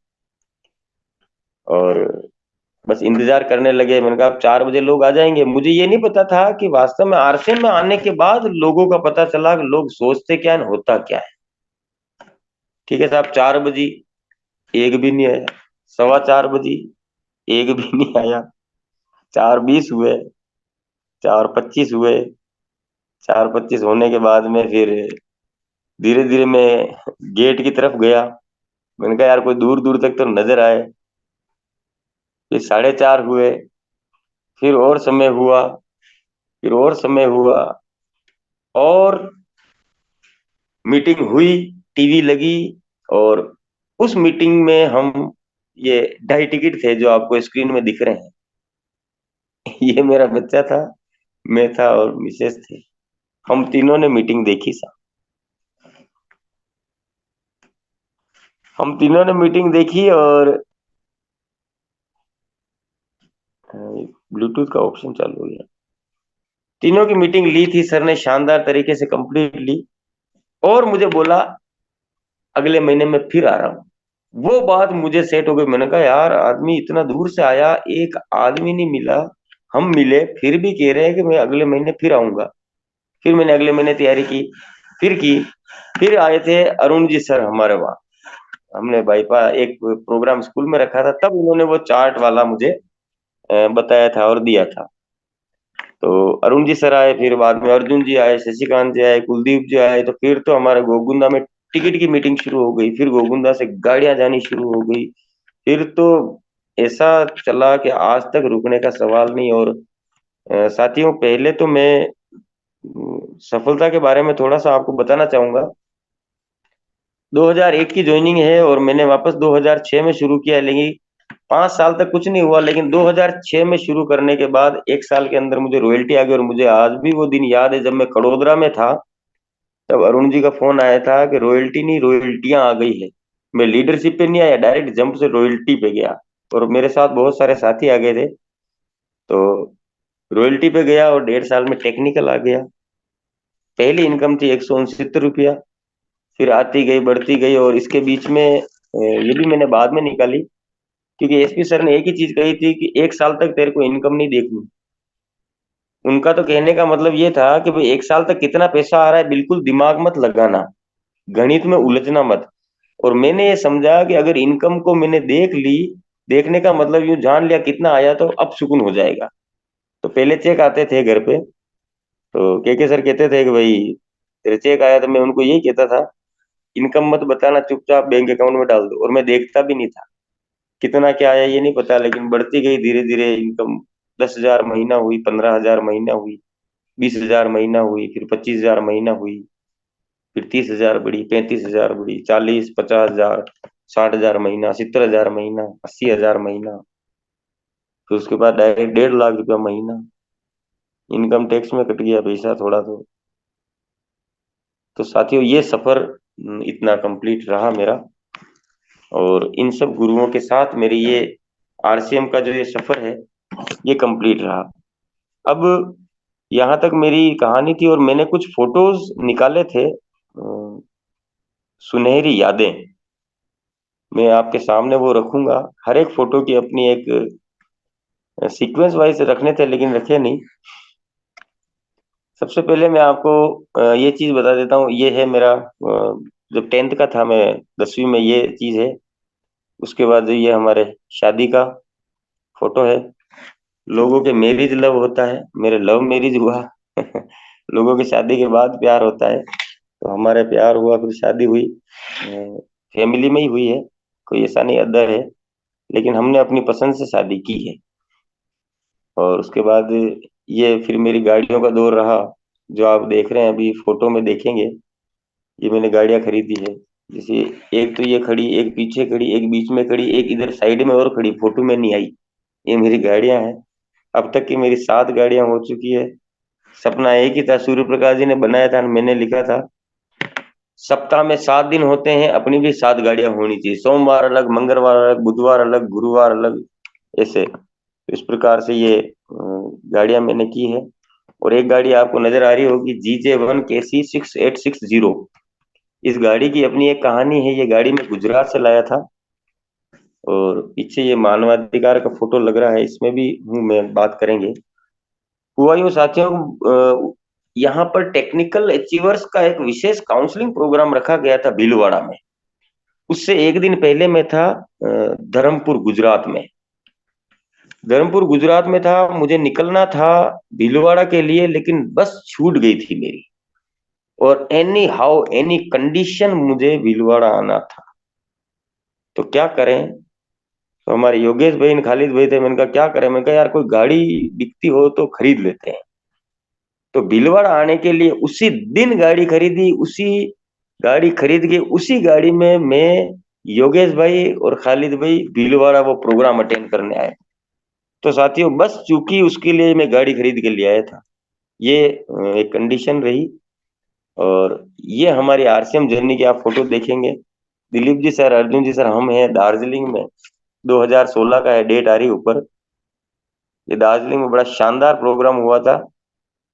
और बस इंतजार करने लगे। मैंने कहा अब 4 बजे लोग आ जाएंगे। मुझे ये नहीं पता था कि वास्तव में आरसीएम में आने के बाद लोगों का पता चला कि लोग सोचते क्या है, होता क्या है। ठीक है साहब, 4 बजे एक भी नहीं आया, 4:15 बजे एक भी नहीं आया, 4:20 हुए, 4:25 हुए। 4:25 होने के बाद में फिर धीरे धीरे मैं गेट की तरफ गया। मैंने कहा यार कोई दूर दूर तक तो नजर आए। फिर 4:30 हुए, फिर और समय हुआ, फिर और समय हुआ, और मीटिंग हुई, टीवी लगी। और उस मीटिंग में हम, ये 2.5 टिकट थे जो आपको स्क्रीन में दिख रहे हैं, ये मेरा बच्चा था, मैं था और मिसेस थे। हम तीनों ने मीटिंग देखी सा, हम तीनों ने मीटिंग देखी। और ब्लूटूथ का ऑप्शन चालू हो गया। तीनों की मीटिंग ली थी सर ने, शानदार तरीके से कंप्लीट ली, और मुझे बोला अगले महीने में फिर आ रहा हूँ। वो बात मुझे सेट हो गई। मैंने कहा यार आदमी इतना दूर से आया, एक आदमी नहीं मिला, हम मिले, फिर भी कह रहे हैं कि मैं अगले महीने फिर आऊंगा। फिर मैंने अगले महीने तैयारी की। फिर आए थे अरुण जी सर हमारे वहाँ। हमने बाईपा एक प्रोग्राम स्कूल में रखा था, तब उन्होंने वो चार्ट वाला मुझे बताया था और दिया था। तो अरुण जी सर आए, फिर बाद में अर्जुन जी आए, शशिकांत जी आए, कुलदीप जी आए। तो फिर तो हमारे गोगुंदा में टिकट की मीटिंग शुरू हो गई। फिर गोगुंदा से गाड़ियां जानी शुरू हो गई। फिर तो ऐसा चला कि आज तक रुकने का सवाल नहीं। और साथियों, पहले तो मैं सफलता के बारे में थोड़ा सा आपको बताना चाहूंगा। 2001 की ज्वाइनिंग है और मैंने वापस 2006 में शुरू किया, लेकिन 5 साल तक कुछ नहीं हुआ। लेकिन 2006 में शुरू करने के बाद 1 साल के अंदर मुझे रॉयल्टी आ गई। और मुझे आज भी वो दिन याद है, जब मैं कड़ोदरा में था, तब अरुण जी का फोन आया था कि रॉयल्टी नहीं, रॉयल्टियां आ गई है। मैं लीडरशिप पे नहीं आया, डायरेक्ट जंप से रॉयल्टी पे गया। और मेरे साथ बहुत सारे साथी आ गए थे। तो रॉयल्टी पे गया और 1.5 साल में टेक्निकल आ गया। पहली इनकम थी 169 रुपया। फिर आती गई, बढ़ती गई। और इसके बीच में ये भी मैंने बाद में निकाली, क्योंकि एसपी सर ने एक ही चीज कही थी कि 1 साल तक तेरे को इनकम नहीं देखनी। उनका तो कहने का मतलब ये था कि भाई 1 साल तक कितना पैसा आ रहा है बिल्कुल दिमाग मत लगाना, गणित में उलझना मत। और मैंने ये समझा कि अगर इनकम को मैंने देख ली, देखने का मतलब यूं जान लिया कितना आया, तो अब सुकून हो जाएगा। तो पहले चेक आते थे घर पे, तो के सर कहते थे कि भाई तेरे चेक आया, तो मैं उनको यही कहता था, इनकम मत बताना, चुपचाप बैंक अकाउंट में डाल दो। और मैं देखता भी नहीं था कितना क्या आया, ये नहीं पता। लेकिन बढ़ती गई धीरे धीरे इनकम। 10,000 महीना हुई, 15,000 महीना हुई, 20,000 महीना हुई, फिर 25,000 महीना हुई, फिर 30,000 बढ़ी, 35,000 बढ़ी, 40, 50,000, 60,000 महीना, 70,000 महीना, 80,000 महीना। फिर उसके बाद डायरेक्ट 1.5 लाख रुपया महीना। इनकम टैक्स में कट गया पैसा थोड़ा। तो साथियों, ये सफर इतना कंप्लीट रहा मेरा। और इन सब गुरुओं के साथ मेरी ये आरसीएम का जो ये सफर है, ये कंप्लीट रहा। अब यहाँ तक मेरी कहानी थी। और मैंने कुछ फोटोज निकाले थे, सुनहरी यादें। मैं आपके सामने वो रखूंगा। हर एक फोटो की अपनी एक सीक्वेंस वाइज रखने थे, लेकिन रखे नहीं। सबसे पहले मैं आपको ये चीज बता देता हूँ। ये है मेरा जब 10th का था मैं, 10वीं में, ये चीज है। उसके बाद ये हमारे शादी का फोटो है। लोगों के मैरिज लव होता है, मेरे लव मैरिज हुआ। लोगों की शादी के बाद प्यार होता है, तो हमारे प्यार हुआ, फिर शादी हुई। फैमिली में ही हुई है, कोई ऐसा नहीं अदर है, लेकिन हमने अपनी पसंद से शादी की है। और उसके बाद ये फिर मेरी गाड़ियों का दौर रहा, जो आप देख रहे हैं अभी फोटो में देखेंगे। ये मैंने गाड़ियां खरीदी है। जैसे एक तो ये खड़ी, एक पीछे खड़ी, एक बीच में खड़ी, एक इधर साइड में और खड़ी, फोटो में नहीं आई। ये मेरी गाड़ियां हैं। अब तक की मेरी 7 गाड़ियां हो चुकी है। सपना एक ही था, सूर्य प्रकाश जी ने बनाया था, मैंने लिखा था, सप्ताह में 7 दिन होते हैं, अपनी भी 7 गाड़ियां होनी चाहिए। सोमवार अलग, मंगलवार अलग, बुधवार अलग, गुरुवार अलग, ऐसे। तो इस प्रकार से ये गाड़ियां मैंने की है। और एक गाड़ी आपको नजर आ रही होगी, GJ1KC6860। इस गाड़ी की अपनी एक कहानी है। ये गाड़ी मैं गुजरात से लाया था। और पीछे ये मानवाधिकार का फोटो लग रहा है, इसमें भी हूँ मैं, बात करेंगे। हुआ यूं साथियों, यहाँ पर टेक्निकल अचीवर्स का एक विशेष काउंसलिंग प्रोग्राम रखा गया था भीलवाड़ा में। उससे एक दिन पहले मैं था धर्मपुर गुजरात में। धर्मपुर गुजरात में था, मुझे निकलना था भीलवाड़ा के लिए, लेकिन बस छूट गई थी मेरी। और एनी हाउ एनी कंडीशन मुझे भीलवाड़ा आना था। तो क्या करें? तो हमारे योगेश भाई ने, खालिद भाई थे। मैंने कहा क्या करें? मैंने कहा यार कोई गाड़ी बिकती हो तो खरीद लेते हैं। तो भीलवाड़ा आने के लिए उसी दिन गाड़ी खरीदी। उसी गाड़ी खरीद के उसी गाड़ी में मैं, योगेश भाई और खालिद भाई भीलवाड़ा वो प्रोग्राम अटेंड करने आए। तो साथियों, बस चूंकि उसके लिए मैं गाड़ी खरीद के ले आया था, ये एक कंडीशन रही। और ये हमारी आरसीएम जर्नी की आप फोटो देखेंगे। दिलीप जी सर, अर्जुन जी सर, हम हैं दार्जिलिंग में। 2016 का है, डेट आ रही ऊपर। ये दार्जिलिंग में बड़ा शानदार प्रोग्राम हुआ था।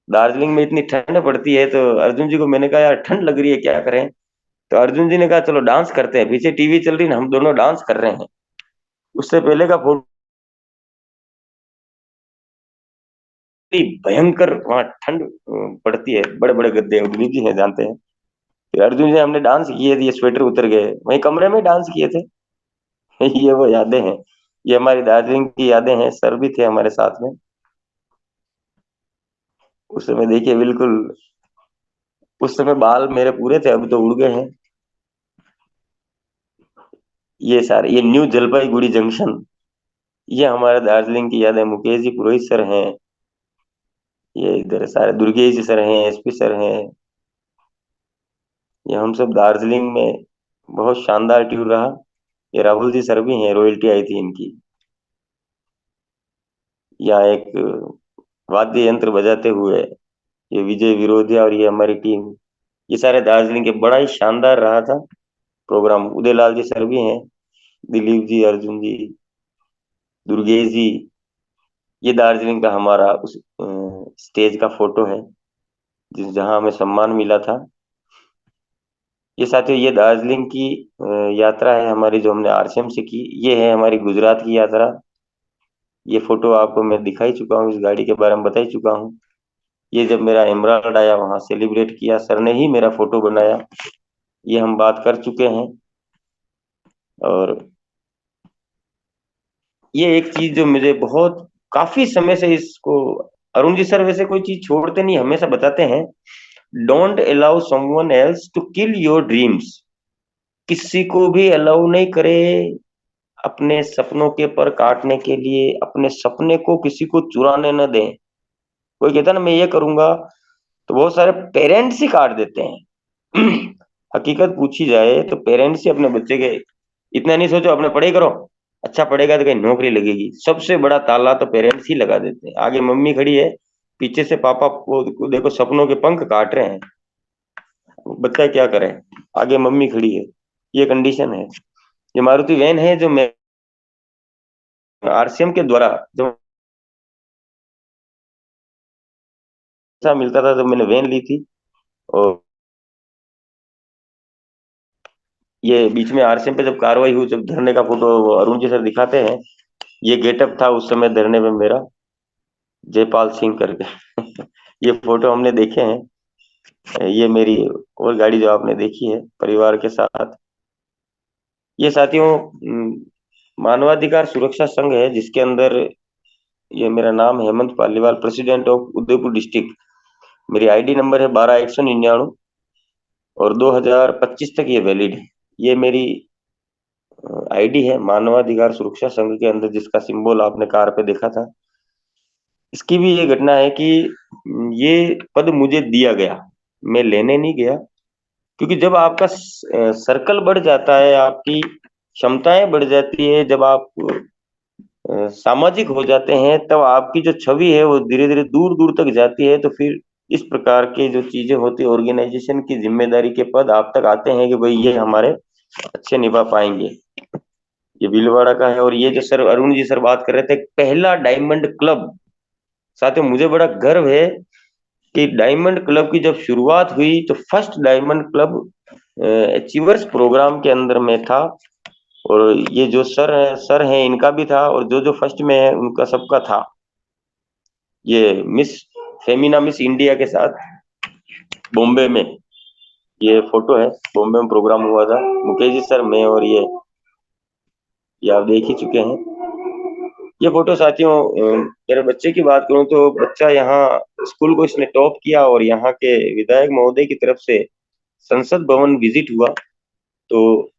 दार्जिलिंग में इतनी ठंड पड़ती है, तो अर्जुन जी को मैंने कहा यार ठंड लग रही है, क्या करें? तो अर्जुन जी ने कहा चलो डांस करते हैं। पीछे टीवी चल रही है ना, हम दोनों डांस कर रहे हैं। उससे पहले का फोटो भयंकर वहां ठंड पड़ती है, बड़े बड़े गद्दे, दिलीप जी हैं जानते हैं। फिर अर्जुन जी हमने डांस किए थे, ये स्वेटर उतर गए, वहीं कमरे में डांस किए थे। ये वो यादें हैं, ये हमारी दार्जिलिंग की यादें हैं। सर भी थे हमारे साथ में उस समय, देखिए बिल्कुल उस समय बाल मेरे पूरे थे, अब तो उड़ गए हैं। ये सारे, ये न्यू जलपाईगुड़ी जंक्शन, ये हमारे दार्जिलिंग की यादें। मुकेश जी पुरोहित सर हैं, ये इधर सारे दुर्गेश जी सर हैं, एसपी सर हैं। ये हम सब दार्जिलिंग में, बहुत शानदार टूर रहा। ये राहुल जी सर भी हैं, रॉयल्टी आई थी इनकी। यहाँ एक वाद्य यंत्र बजाते हुए ये विजय विरोधिया और ये हमारी टीम, ये सारे दार्जिलिंग के, बड़ा ही शानदार रहा था प्रोग्राम। उदयलाल जी सर भी हैं, दिलीप जी, अर्जुन जी, दुर्गेश जी। ये दार्जिलिंग का हमारा उस स्टेज का फोटो है जिस जहां हमें सम्मान मिला था। ये साथियों, ये दार्जिलिंग की यात्रा है हमारी, जो हमने आरसीएम से की। ये है हमारी गुजरात की यात्रा। ये फोटो आपको मैं दिखा ही चुका हूँ, इस गाड़ी के बारे में बता ही चुका हूँ। ये जब मेरा एमराल्ड आया, वहां सेलिब्रेट किया, सर ने ही मेरा फोटो बनाया, ये हम बात कर चुके हैं। और ये एक चीज जो मुझे बहुत काफी समय से इसको, अरुण जी सर वैसे कोई चीज छोड़ते नहीं, हमेशा बताते हैं, don't allow someone else to kill your dreams. किसी को भी अलाउ नहीं करे अपने सपनों के पर काटने के लिए, अपने सपने को किसी को चुराने न दें। कोई कहता है ना मैं ये करूंगा, तो बहुत सारे पेरेंट्स ही काट देते हैं। हकीकत पूछी जाए तो पेरेंट्स ही अपने बच्चे के, इतना नहीं सोचो अपने पढ़ाई करो, अच्छा पढ़ेगा तो कहीं नौकरी लगेगी, सबसे बड़ा ताला तो पेरेंट्स ही लगा देते हैं। आगे मम्मी खड़ी है, पीछे से पापा को देखो सपनों के पंख काट रहे हैं, बच्चा क्या करे, आगे मम्मी खड़ी है। ये कंडीशन है। ये मारुति वैन है जो मैं आरसीएम के द्वारा, जो पैसा मिलता था तो मैंने वैन ली थी। और ये बीच में आरसीएम पे जब कार्रवाई हुई, जब धरने का फोटो अरुण जी सर दिखाते हैं, ये गेटअप था उस समय धरने में मेरा, जयपाल सिंह करके। ये फोटो हमने देखे हैं। ये मेरी और गाड़ी जो आपने देखी है परिवार के साथ। ये साथियों मानवाधिकार सुरक्षा संघ है, जिसके अंदर ये मेरा नाम है Hemant Paliwal, president of Udaipur district. मेरी आईडी नंबर है 12 199 और 2025 तक ये वैलिड है। ये मेरी आईडी है मानवाधिकार सुरक्षा संघ के अंदर, जिसका सिंबल आपने कार पे देखा था। इसकी भी ये घटना है कि ये पद मुझे दिया गया, मैं लेने नहीं गया। क्योंकि जब आपका सर्कल बढ़ जाता है, आपकी क्षमताएं बढ़ जाती है, जब आप सामाजिक हो जाते हैं, तब आपकी जो छवि है वो धीरे धीरे दूर दूर तक जाती है। तो फिर इस प्रकार के जो चीजें होती है, ऑर्गेनाइजेशन की जिम्मेदारी के पद आप तक आते हैं कि भाई ये हमारे अच्छे निभा पाएंगे। ये भीलवाड़ा का है। और ये जो सर अरुण जी सर बात कर रहे थे, पहला डायमंड क्लब, साथियों मुझे बड़ा गर्व है कि डायमंड क्लब की जब शुरुआत हुई तो first diamond club achievers program के अंदर में था। और ये जो सर हैं इनका भी था, और जो जो फर्स्ट में है उनका सबका था। ये मिस फेमिना मिस इंडिया के साथ बॉम्बे में ये फोटो है, बॉम्बे में प्रोग्राम हुआ था, मुकेश जी सर, मैं और ये आप देख ही चुके हैं। ये फोटो साथियों, मेरे बच्चे की बात करूं तो बच्चा यहाँ स्कूल को इसने टॉप किया, और यहाँ के विधायक महोदय की तरफ से संसद भवन विजिट हुआ। तो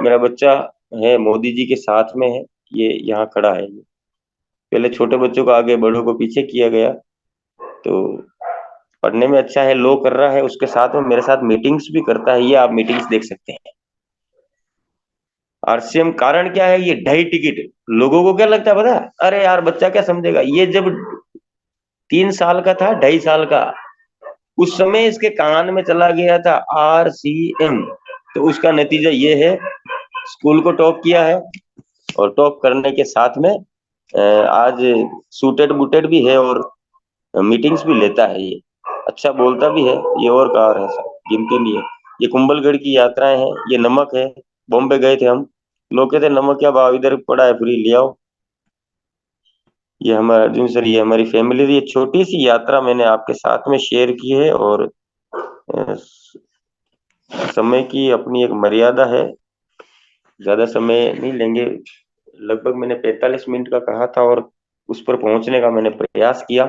मेरा बच्चा है मोदी जी के साथ में है, ये यहाँ खड़ा है। पहले छोटे बच्चों को आगे, बड़ों को पीछे किया गया। तो पढ़ने में अच्छा है, लॉ कर रहा है, उसके साथ में मेरे साथ मीटिंग्स भी करता है। ये आप मीटिंग्स देख सकते हैं। आरसीएम कारण क्या है, ये 2.5 टिकट। लोगों को क्या लगता है पता है, अरे यार बच्चा क्या समझेगा। ये जब 3 साल का था, 2.5 साल का, उस समय इसके कान में चला गया था आरसीएम। तो उसका नतीजा ये है, स्कूल को टॉप किया है, और टॉप करने के साथ में आज सूटेड बूटेड भी है, और मीटिंग्स भी लेता है। ये अच्छा बोलता भी है, ये और कार है सर, गिनती नहीं है। ये कुंभलगढ़ की यात्राएं हैं, ये नमक है। बॉम्बे गए थे हम, लोग कहते नमक क्या भाव, इधर पड़ा है फ्री, ले आओ। ये हमारा अर्जुन सर, ये हमारी फैमिली, ये छोटी सी यात्रा मैंने आपके साथ में शेयर की है। और समय की अपनी एक मर्यादा है, ज्यादा समय नहीं लेंगे। लगभग मैंने 45 मिनट का कहा था और उस पर पहुंचने का मैंने प्रयास किया।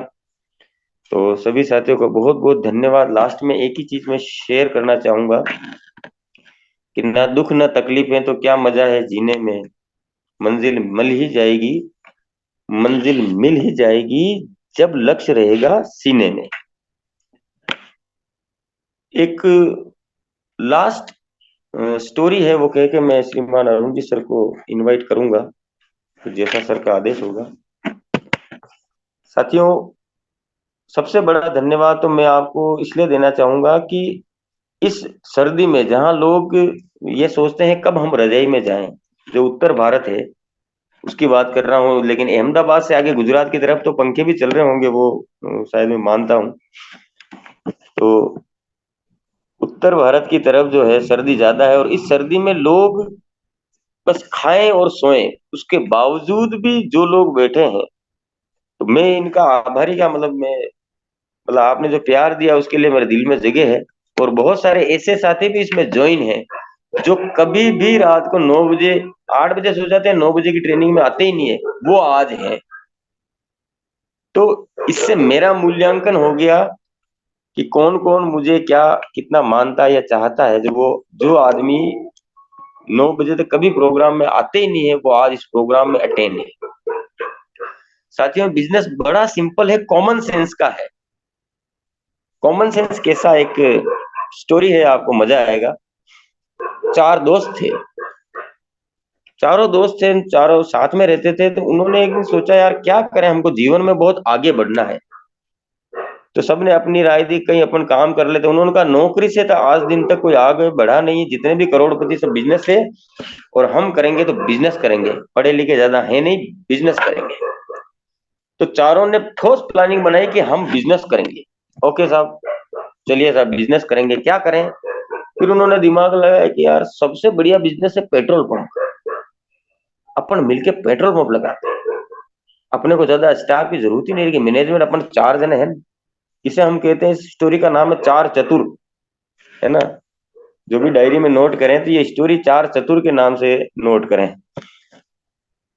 तो सभी साथियों को बहुत बहुत धन्यवाद। लास्ट में एक ही चीज मैं शेयर करना चाहूंगा कि ना दुख ना तकलीफें तो क्या मजा है जीने में, मंजिल मिल ही जाएगी, मंजिल मिल ही जाएगी जब लक्ष्य रहेगा सीने में। एक लास्ट स्टोरी है, वो कह के मैं श्रीमान अरुण जी सर को इनवाइट करूंगा, तो जैसा सर का आदेश होगा। साथियों, सबसे बड़ा धन्यवाद तो मैं आपको इसलिए देना चाहूंगा कि इस सर्दी में जहां लोग ये सोचते हैं कब हम रजाई में जाएं, जो उत्तर भारत है उसकी बात कर रहा हूँ, लेकिन अहमदाबाद से आगे गुजरात की तरफ तो पंखे भी चल रहे होंगे, वो शायद मैं मानता हूँ। तो उत्तर भारत की तरफ जो है सर्दी ज्यादा है, और इस सर्दी में लोग बस खाएं और सोएं, उसके बावजूद भी जो लोग बैठे हैं, तो मैं इनका आभारी का मतलब आपने जो प्यार दिया उसके लिए मेरे दिल में जगह है। और बहुत सारे ऐसे साथी भी इसमें ज्वाइन हैं जो कभी भी रात को 9 बजे 8 बजे सो जाते हैं, 9 बजे की ट्रेनिंग में आते ही नहीं है, वो आज है। तो इससे मेरा मूल्यांकन हो गया कि कौन कौन मुझे क्या कितना मानता है या चाहता है। जो आदमी 9 बजे तक कभी प्रोग्राम में आते ही नहीं है, वो आज इस प्रोग्राम में अटेंड है। साथियों, बिजनेस बड़ा सिंपल है, कॉमन सेंस का है। कॉमन सेंस कैसा, एक स्टोरी है, आपको मजा आएगा। 4 दोस्त थे, चारों दोस्त थे, चारों साथ में रहते थे। तो उन्होंने एक दिन सोचा, यार क्या करें, हमको जीवन में बहुत आगे बढ़ना है। तो सबने अपनी राय दी, कहीं अपन काम कर लेते। उन्होंने कहा नौकरी से तो आज दिन तक कोई आगे बढ़ा नहीं है, जितने भी करोड़पति सब बिजनेस है, और हम करेंगे तो बिजनेस करेंगे, पढ़े लिखे ज्यादा है नहीं, बिजनेस करेंगे। तो चारों ने ठोस प्लानिंग बनाई कि हम बिजनेस करेंगे। ओके साहब, चलिए साहब बिजनेस करेंगे, क्या करें। फिर उन्होंने दिमाग लगाया कि यार सबसे बढ़िया बिजनेस है पेट्रोल पंप, अपन मिलके पेट्रोल पंप लगाते हैं, अपने को ज्यादा स्टाफ की जरूरत ही नहीं रहेगी, मैनेजमेंट अपन 4 जने हैं। इसे हम कहते हैं, इस स्टोरी का नाम है 4 चतुर, है ना। जो भी डायरी में नोट करें तो ये स्टोरी 4 चतुर के नाम से नोट करें।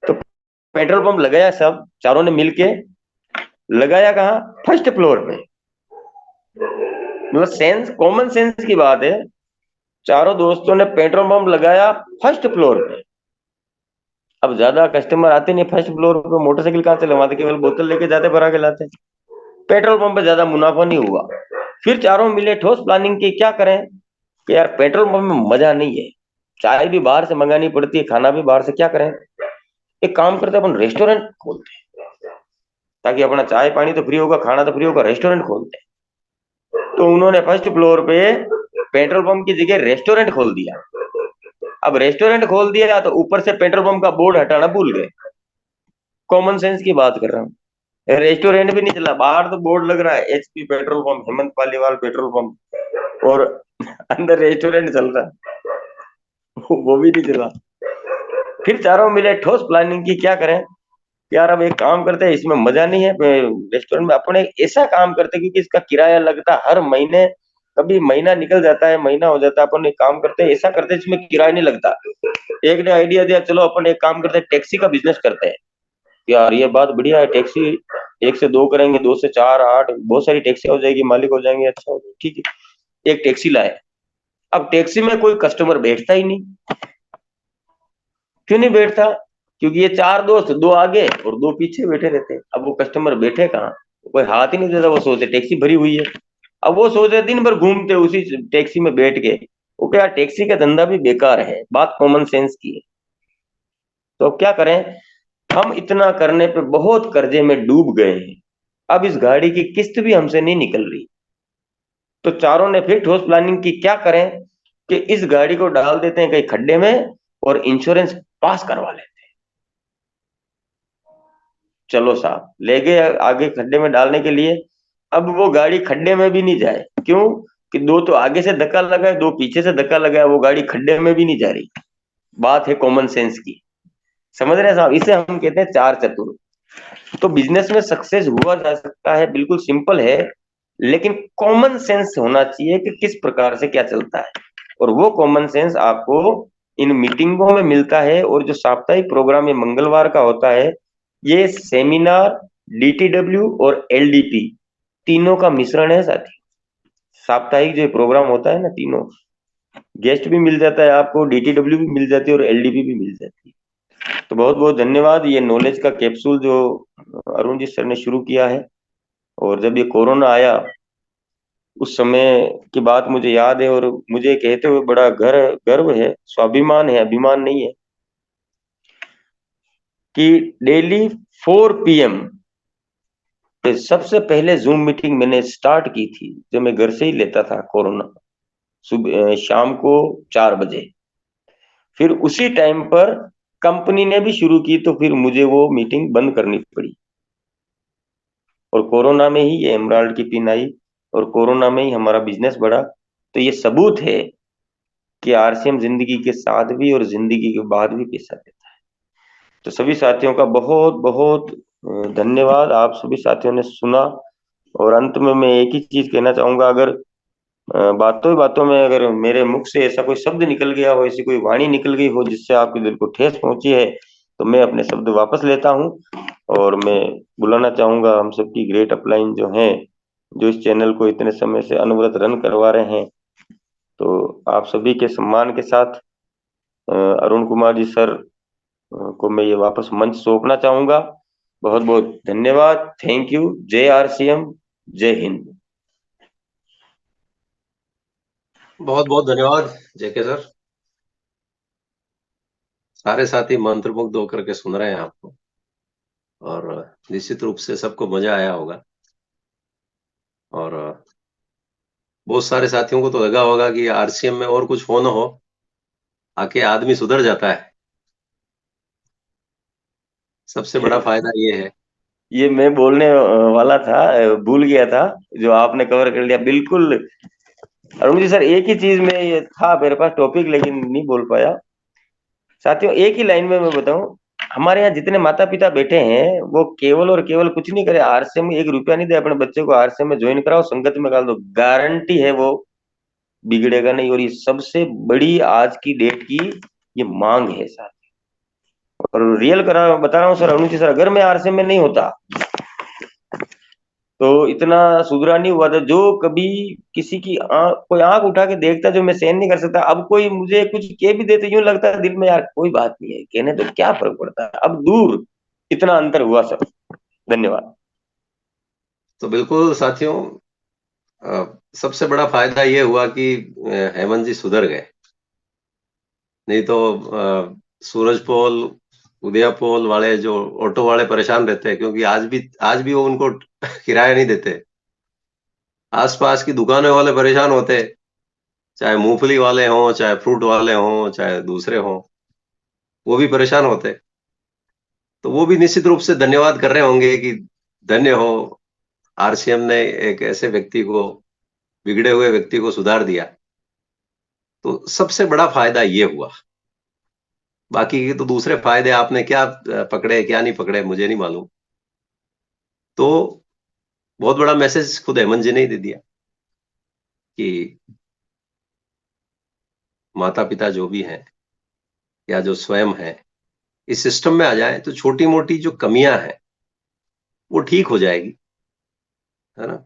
तो पेट्रोल पंप लगाया, सब चारों ने मिलके लगाया। कहाँ? फर्स्ट फ्लोर पे। मतलब सेंस, कॉमन सेंस की बात है। चारों दोस्तों ने पेट्रोल पंप लगाया फर्स्ट फ्लोर पे। अब ज्यादा कस्टमर आते नहीं फर्स्ट फ्लोर पे, मोटरसाइकिल कहाँ से लगवाते, केवल बोतल लेके जाते, भरा के लाते। पेट्रोल पंप पे ज्यादा मुनाफा नहीं हुआ। फिर चारों मिले, ठोस प्लानिंग की, क्या करें कि यार पेट्रोल पंप में मजा नहीं है, चाय भी बाहर से मंगानी पड़ती है, खाना भी बाहर से, क्या करें, एक काम करते हैं, अपन रेस्टोरेंट खोलते हैं, ताकि अपना चाय पानी तो फ्री होगा, खाना तो फ्री होगा, रेस्टोरेंट खोलते हैं। तो उन्होंने फर्स्ट फ्लोर पे पेट्रोल पंप की जगह रेस्टोरेंट खोल दिया। अब रेस्टोरेंट खोल दिया तो ऊपर से पेट्रोल पंप का बोर्ड हटाना भूल गए। कॉमन सेंस की बात कर रहा हूँ। रेस्टोरेंट भी नहीं चला, बाहर तो बोर्ड लग रहा है HP petrol pump, Hemant Paliwal petrol pump, और अंदर रेस्टोरेंट चल रहा है, वो भी नहीं चला। फिर चारों मिले, ठोस प्लानिंग की, क्या करें यार, अब एक काम करते हैं, इसमें मजा नहीं है रेस्टोरेंट में, अपने ऐसा काम करते हैं, क्योंकि इसका किराया लगता है हर महीने, कभी महीना निकल जाता है, महीना हो जाता है, अपन एक काम करते हैं, ऐसा करते हैं जिसमें किराया नहीं लगता। एक ने आइडिया दिया, चलो अपन एक काम करते हैं, टैक्सी का बिजनेस करते हैं। यार ये बात बढ़िया है, टैक्सी 1 से 2 करेंगे, 2 से 4 8, बहुत सारी टैक्सी हो जाएगी, मालिक हो जाएंगे, अच्छा हो जाएगा, ठीक है। एक टैक्सी लाए। अब टैक्सी में कोई कस्टमर बैठता ही नहीं। क्यों नहीं बैठता? क्योंकि ये 4 दोस्त, 2 आगे और 2 पीछे बैठे रहते हैं। अब वो कस्टमर बैठे कहाँ, कोई हाथ ही नहीं देता, वो सोचते टैक्सी भरी हुई है। अब वो सोचते दिन भर घूमते उसी टैक्सी में बैठ के, वो क्या, टैक्सी का धंधा भी बेकार है। बात कॉमन सेंस की है। तो अब क्या करें, हम इतना करने पे बहुत कर्जे में डूब गए हैं, अब इस गाड़ी की किस्त भी हमसे नहीं निकल रही। तो चारों ने फिर ठोस प्लानिंग की, क्या करें कि इस गाड़ी को डाल देते हैं कहीं खड्डे में और इंश्योरेंस पास करवा लेते हैं। चलो साहब ले गए आगे खड्डे में डालने के लिए। अब वो गाड़ी खड्डे में भी नहीं जाए, क्यों कि 2 तो आगे से धक्का लगा है, 2 पीछे से धक्का लगा है, वो गाड़ी खड्डे में भी नहीं जा रही। बात है कॉमन सेंस की, समझ रहे हैं साहब, इसे हम कहते हैं 4 चतुर। तो बिजनेस में सक्सेस हुआ जा सकता है, बिल्कुल सिंपल है, लेकिन कॉमन सेंस होना चाहिए कि किस प्रकार से क्या चलता है, और वो कॉमन सेंस आपको इन मीटिंगों में मिलता है। और जो साप्ताहिक प्रोग्राम ये मंगलवार का होता है, ये सेमिनार, डीटीडब्ल्यू और एलडीपी तीनों का मिश्रण है साथी। साप्ताहिक जो प्रोग्राम होता है ना, तीनों गेस्ट भी मिल जाता है आपको, डीटीडब्ल्यू भी मिल जाती है और एलडीपी भी मिल जाती है। तो बहुत बहुत धन्यवाद। ये नॉलेज का कैप्सूल जो अरुण जी सर ने शुरू किया है, और जब ये कोरोना आया उस समय की बात मुझे याद है, और मुझे कहते हुए बड़ा गर्व है, स्वाभिमान है, अभिमान नहीं है, कि डेली 4 PM पे सबसे पहले जूम मीटिंग मैंने स्टार्ट की थी, जो मैं घर से ही लेता था कोरोना, सुबह शाम को 4 बजे। फिर उसी टाइम पर कंपनी ने भी शुरू की, तो फिर मुझे वो मीटिंग बंद करनी पड़ी, और कोरोना में ही ये एमराल्ड की पिन आई, और कोरोना में ही हमारा बिजनेस बढ़ा। तो ये सबूत है कि आरसीएम जिंदगी के साथ भी और जिंदगी के बाद भी पैसा देता है। तो सभी साथियों का बहुत बहुत धन्यवाद। आप सभी साथियों ने सुना, और अंत में मैं एक ही चीज कहना चाहूंगा, अगर बातों ही बातों में अगर मेरे मुख से ऐसा कोई शब्द निकल गया हो, ऐसी कोई वाणी निकल गई हो जिससे आपके दिल को ठेस पहुंची है, तो मैं अपने शब्द वापस लेता हूं। और मैं बुलाना चाहूंगा हम सबकी ग्रेट अपलाइन जो हैं, जो इस चैनल को इतने समय से अनवरत रन करवा रहे हैं। तो आप सभी के सम्मान के साथ अरुण कुमार जी सर को मैं ये वापस मंच सौंपना चाहूंगा। बहुत बहुत धन्यवाद। Thank you. जय आरसीएम, जय हिंद। बहुत बहुत धन्यवाद जेके सर। सारे साथी मंत्रमुग्ध होकर के सुन रहे हैं आपको, और निश्चित रूप से सबको मजा आया होगा। और बहुत सारे साथियों को तो लगा होगा कि आरसीएम में और कुछ हो न हो, आके आदमी सुधर जाता है। सबसे बड़ा फायदा ये है। ये मैं बोलने वाला था, भूल गया था, जो आपने कवर कर लिया बिल्कुल। अरुण जी सर, एक ही चीज में ये था मेरे पास टॉपिक, लेकिन नहीं बोल पाया। साथियों, एक ही लाइन में मैं बताऊं, हमारे यहाँ जितने माता पिता बैठे हैं, वो केवल और केवल कुछ नहीं करे, आरसीएम में 1 रुपया नहीं दे, अपने बच्चे को आरसीएम में ज्वाइन कराओ, संगत में डाल दो, गारंटी है वो बिगड़ेगा नहीं। और ये सबसे बड़ी आज की डेट की ये मांग है सर, और रियल करा बता रहा हूँ सर, अरुण जी सर, अगर मैं आरसीएम में नहीं होता तो इतना सुधरा नहीं हुआ था। जो कभी किसी की कोई आंख उठा के देखता, जो मैं सहन नहीं कर सकता, अब कोई मुझे कुछ कह भी देते, यूं लगता है दिल में, यार कोई बात नहीं है, कहने तो क्या फर्क पड़ता है, अब दूर इतना अंतर हुआ सर। धन्यवाद। तो बिल्कुल साथियों, सबसे बड़ा फायदा ये हुआ कि हेमंत जी सुधर गए। नहीं तो सूरज पोल, उदया पोल वाले जो ऑटो वाले परेशान रहते हैं, क्योंकि आज भी वो उनको किराया नहीं देते। आसपास की दुकानों वाले परेशान होते, चाहे मूंगफली वाले हों, चाहे फ्रूट वाले हों, चाहे दूसरे हों, वो भी परेशान होते। तो वो भी निश्चित रूप से धन्यवाद कर रहे होंगे कि धन्य हो, आरसीएम ने एक ऐसे व्यक्ति को, बिगड़े हुए व्यक्ति को सुधार दिया। तो सबसे बड़ा फायदा ये हुआ। बाकी के तो दूसरे फायदे आपने क्या पकड़े क्या नहीं पकड़े मुझे नहीं मालूम। तो बहुत बड़ा मैसेज खुद हेमंत जी ने ही दे दिया कि माता पिता जो भी हैं या जो स्वयं है, इस सिस्टम में आ जाए तो छोटी मोटी जो कमियां हैं वो ठीक हो जाएगी, है ना।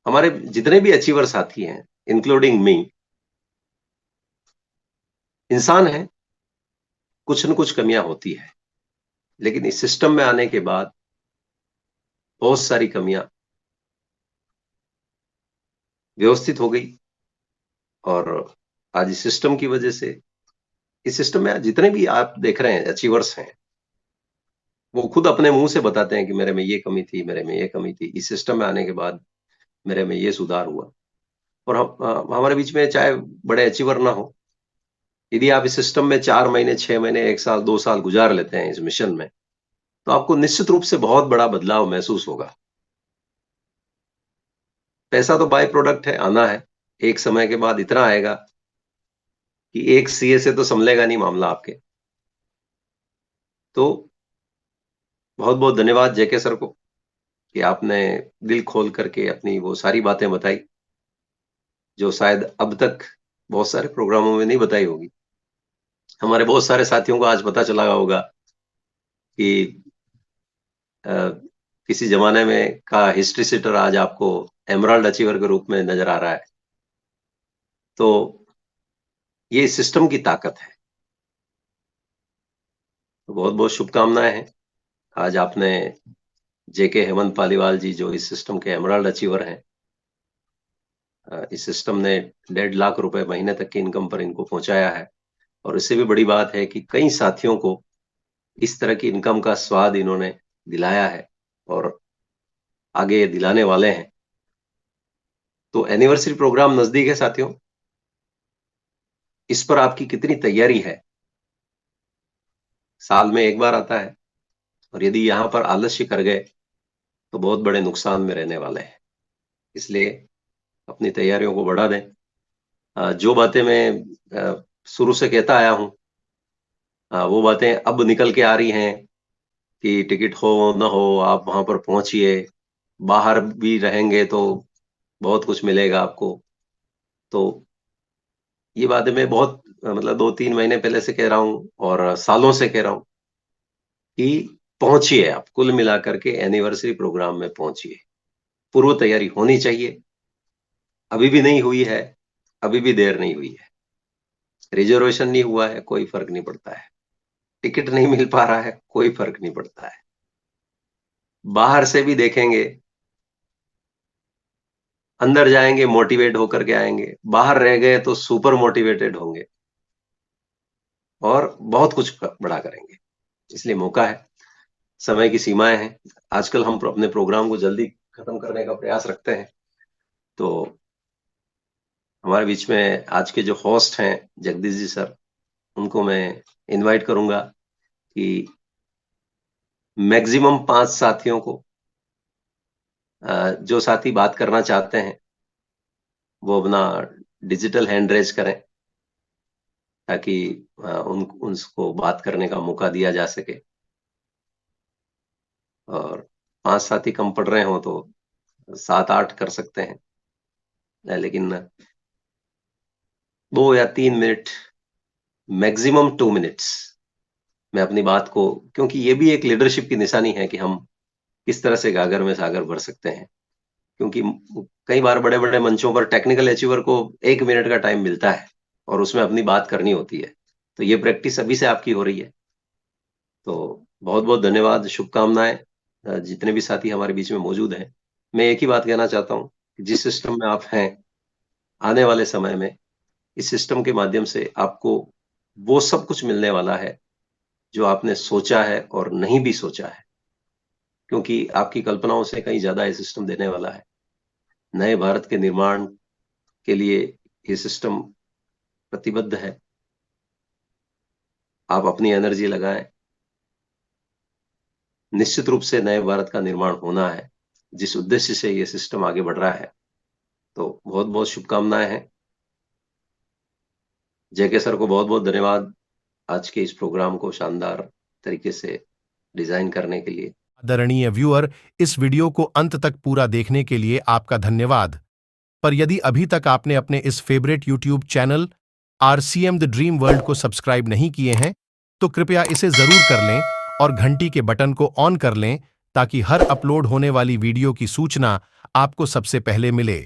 हमारे जितने भी अचीवर साथी हैं, इंक्लूडिंग मी, इंसान है, कुछ न कुछ कमियां होती है। लेकिन इस सिस्टम में आने के बाद बहुत सारी कमियां व्यवस्थित हो गई, और आज इस सिस्टम की वजह से, इस सिस्टम में आज जितने भी आप देख रहे हैं अचीवर्स हैं, वो खुद अपने मुंह से बताते हैं कि मेरे में ये कमी थी, मेरे में ये कमी थी, इस सिस्टम में आने के बाद मेरे में ये सुधार हुआ। और हमारे बीच में चाहे बड़े अचीवर ना हो, यदि आप इस सिस्टम में 4 महीने, 6 महीने, 1 साल, 2 साल गुजार लेते हैं इस मिशन में, तो आपको निश्चित रूप से बहुत बड़ा बदलाव महसूस होगा। पैसा तो बाय प्रोडक्ट है, आना है, एक समय के बाद इतना आएगा कि एक सीए से तो संभलेगा नहीं मामला आपके। तो बहुत बहुत धन्यवाद जेके सर को कि आपने दिल खोल करके अपनी वो सारी बातें बताई जो शायद अब तक बहुत सारे प्रोग्रामों में नहीं बताई होगी। हमारे बहुत सारे साथियों को आज पता चला होगा कि किसी जमाने में का हिस्ट्री सीटर आज आपको एमराल्ड अचीवर के रूप में नजर आ रहा है। तो ये सिस्टम की ताकत है। तो बहुत बहुत शुभकामनाएं हैं। आज आपने जेके हेमंत पालीवाल जी जो इस सिस्टम के एमराल्ड अचीवर हैं, इस सिस्टम ने 1.5 लाख रुपए महीने तक की इनकम पर इनको पहुंचाया है। और इससे भी बड़ी बात है कि कई साथियों को इस तरह की इनकम का स्वाद इन्होंने दिलाया है और आगे दिलाने वाले हैं। तो एनिवर्सरी प्रोग्राम नजदीक है साथियों, इस पर आपकी कितनी तैयारी है? साल में एक बार आता है और यदि यहां पर आलस्य कर गए तो बहुत बड़े नुकसान में रहने वाले हैं। इसलिए अपनी तैयारियों को बढ़ा दें। जो बातें मैं शुरू से कहता आया हूं, वो बातें अब निकल के आ रही हैं कि टिकट हो न हो आप वहां पर पहुंचिए, बाहर भी रहेंगे तो बहुत कुछ मिलेगा आपको। तो ये बातें मैं बहुत मतलब 2-3 महीने पहले से कह रहा हूं और सालों से कह रहा हूं कि पहुंचिए, आप कुल मिलाकर के एनिवर्सरी प्रोग्राम में पहुंचिए। पूर्व तैयारी होनी चाहिए, अभी भी नहीं हुई है, अभी भी देर नहीं हुई है। रिजर्वेशन नहीं हुआ है, कोई फर्क नहीं पड़ता है। टिकट नहीं मिल पा रहा है, कोई फर्क नहीं पड़ता है। बाहर से भी देखेंगे, अंदर जाएंगे मोटिवेट होकर के आएंगे, बाहर रह गए तो सुपर मोटिवेटेड होंगे और बहुत कुछ बड़ा करेंगे। इसलिए मौका है, समय की सीमाएं हैं। आजकल हम अपने प्रोग्राम को जल्दी खत्म करने का प्रयास रखते हैं। तो हमारे बीच में आज के जो होस्ट हैं जगदीश जी सर, उनको मैं इनवाइट करूंगा कि मैक्सिमम 5 साथियों को, जो साथी बात करना चाहते हैं वो अपना डिजिटल हैंड रेज करें ताकि उनको बात करने का मौका दिया जा सके। और 5 साथी कम पड़ रहे हो तो 7-8 कर सकते हैं, लेकिन 2 या 3 मिनट, मैक्सिमम 2 मिनट्स में अपनी बात को, क्योंकि ये भी एक लीडरशिप की निशानी है कि हम किस तरह से गागर में सागर भर सकते हैं। क्योंकि कई बार बड़े बड़े मंचों पर टेक्निकल अचीवर को 1 मिनट का टाइम मिलता है और उसमें अपनी बात करनी होती है। तो ये प्रैक्टिस अभी से आपकी हो रही है। तो बहुत बहुत धन्यवाद, शुभकामनाएं जितने भी साथी हमारे बीच में मौजूद हैं। मैं एक ही बात कहना चाहता हूं कि जिस सिस्टम में आप हैं, आने वाले समय में इस सिस्टम के माध्यम से आपको वो सब कुछ मिलने वाला है जो आपने सोचा है और नहीं भी सोचा है, क्योंकि आपकी कल्पनाओं से कहीं ज्यादा ये सिस्टम देने वाला है। नए भारत के निर्माण के लिए ये सिस्टम प्रतिबद्ध है। आप अपनी एनर्जी लगाएं, निश्चित रूप से नए भारत का निर्माण होना है जिस उद्देश्य से ये सिस्टम आगे बढ़ रहा है। तो बहुत बहुत शुभकामनाएं हैं। जेके सर को बहुत बहुत धन्यवाद आज के इस प्रोग्राम को शानदार तरीके से डिजाइन करने के लिए। आदरणीय व्यूअर, इस वीडियो को अंत तक पूरा देखने के लिए आपका धन्यवाद। पर यदि अभी तक आपने अपने इस favourite YouTube channel RCM the dream world को सब्सक्राइब नहीं किए हैं तो कृपया इसे जरूर कर लें और घंटी के बटन को ऑन कर लें ताकि हर अपलोड होने वाली वीडियो की सूचना आपको सबसे पहले मिले।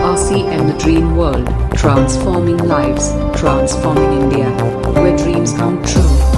RCM the Dream World, transforming lives, transforming India, where dreams come true.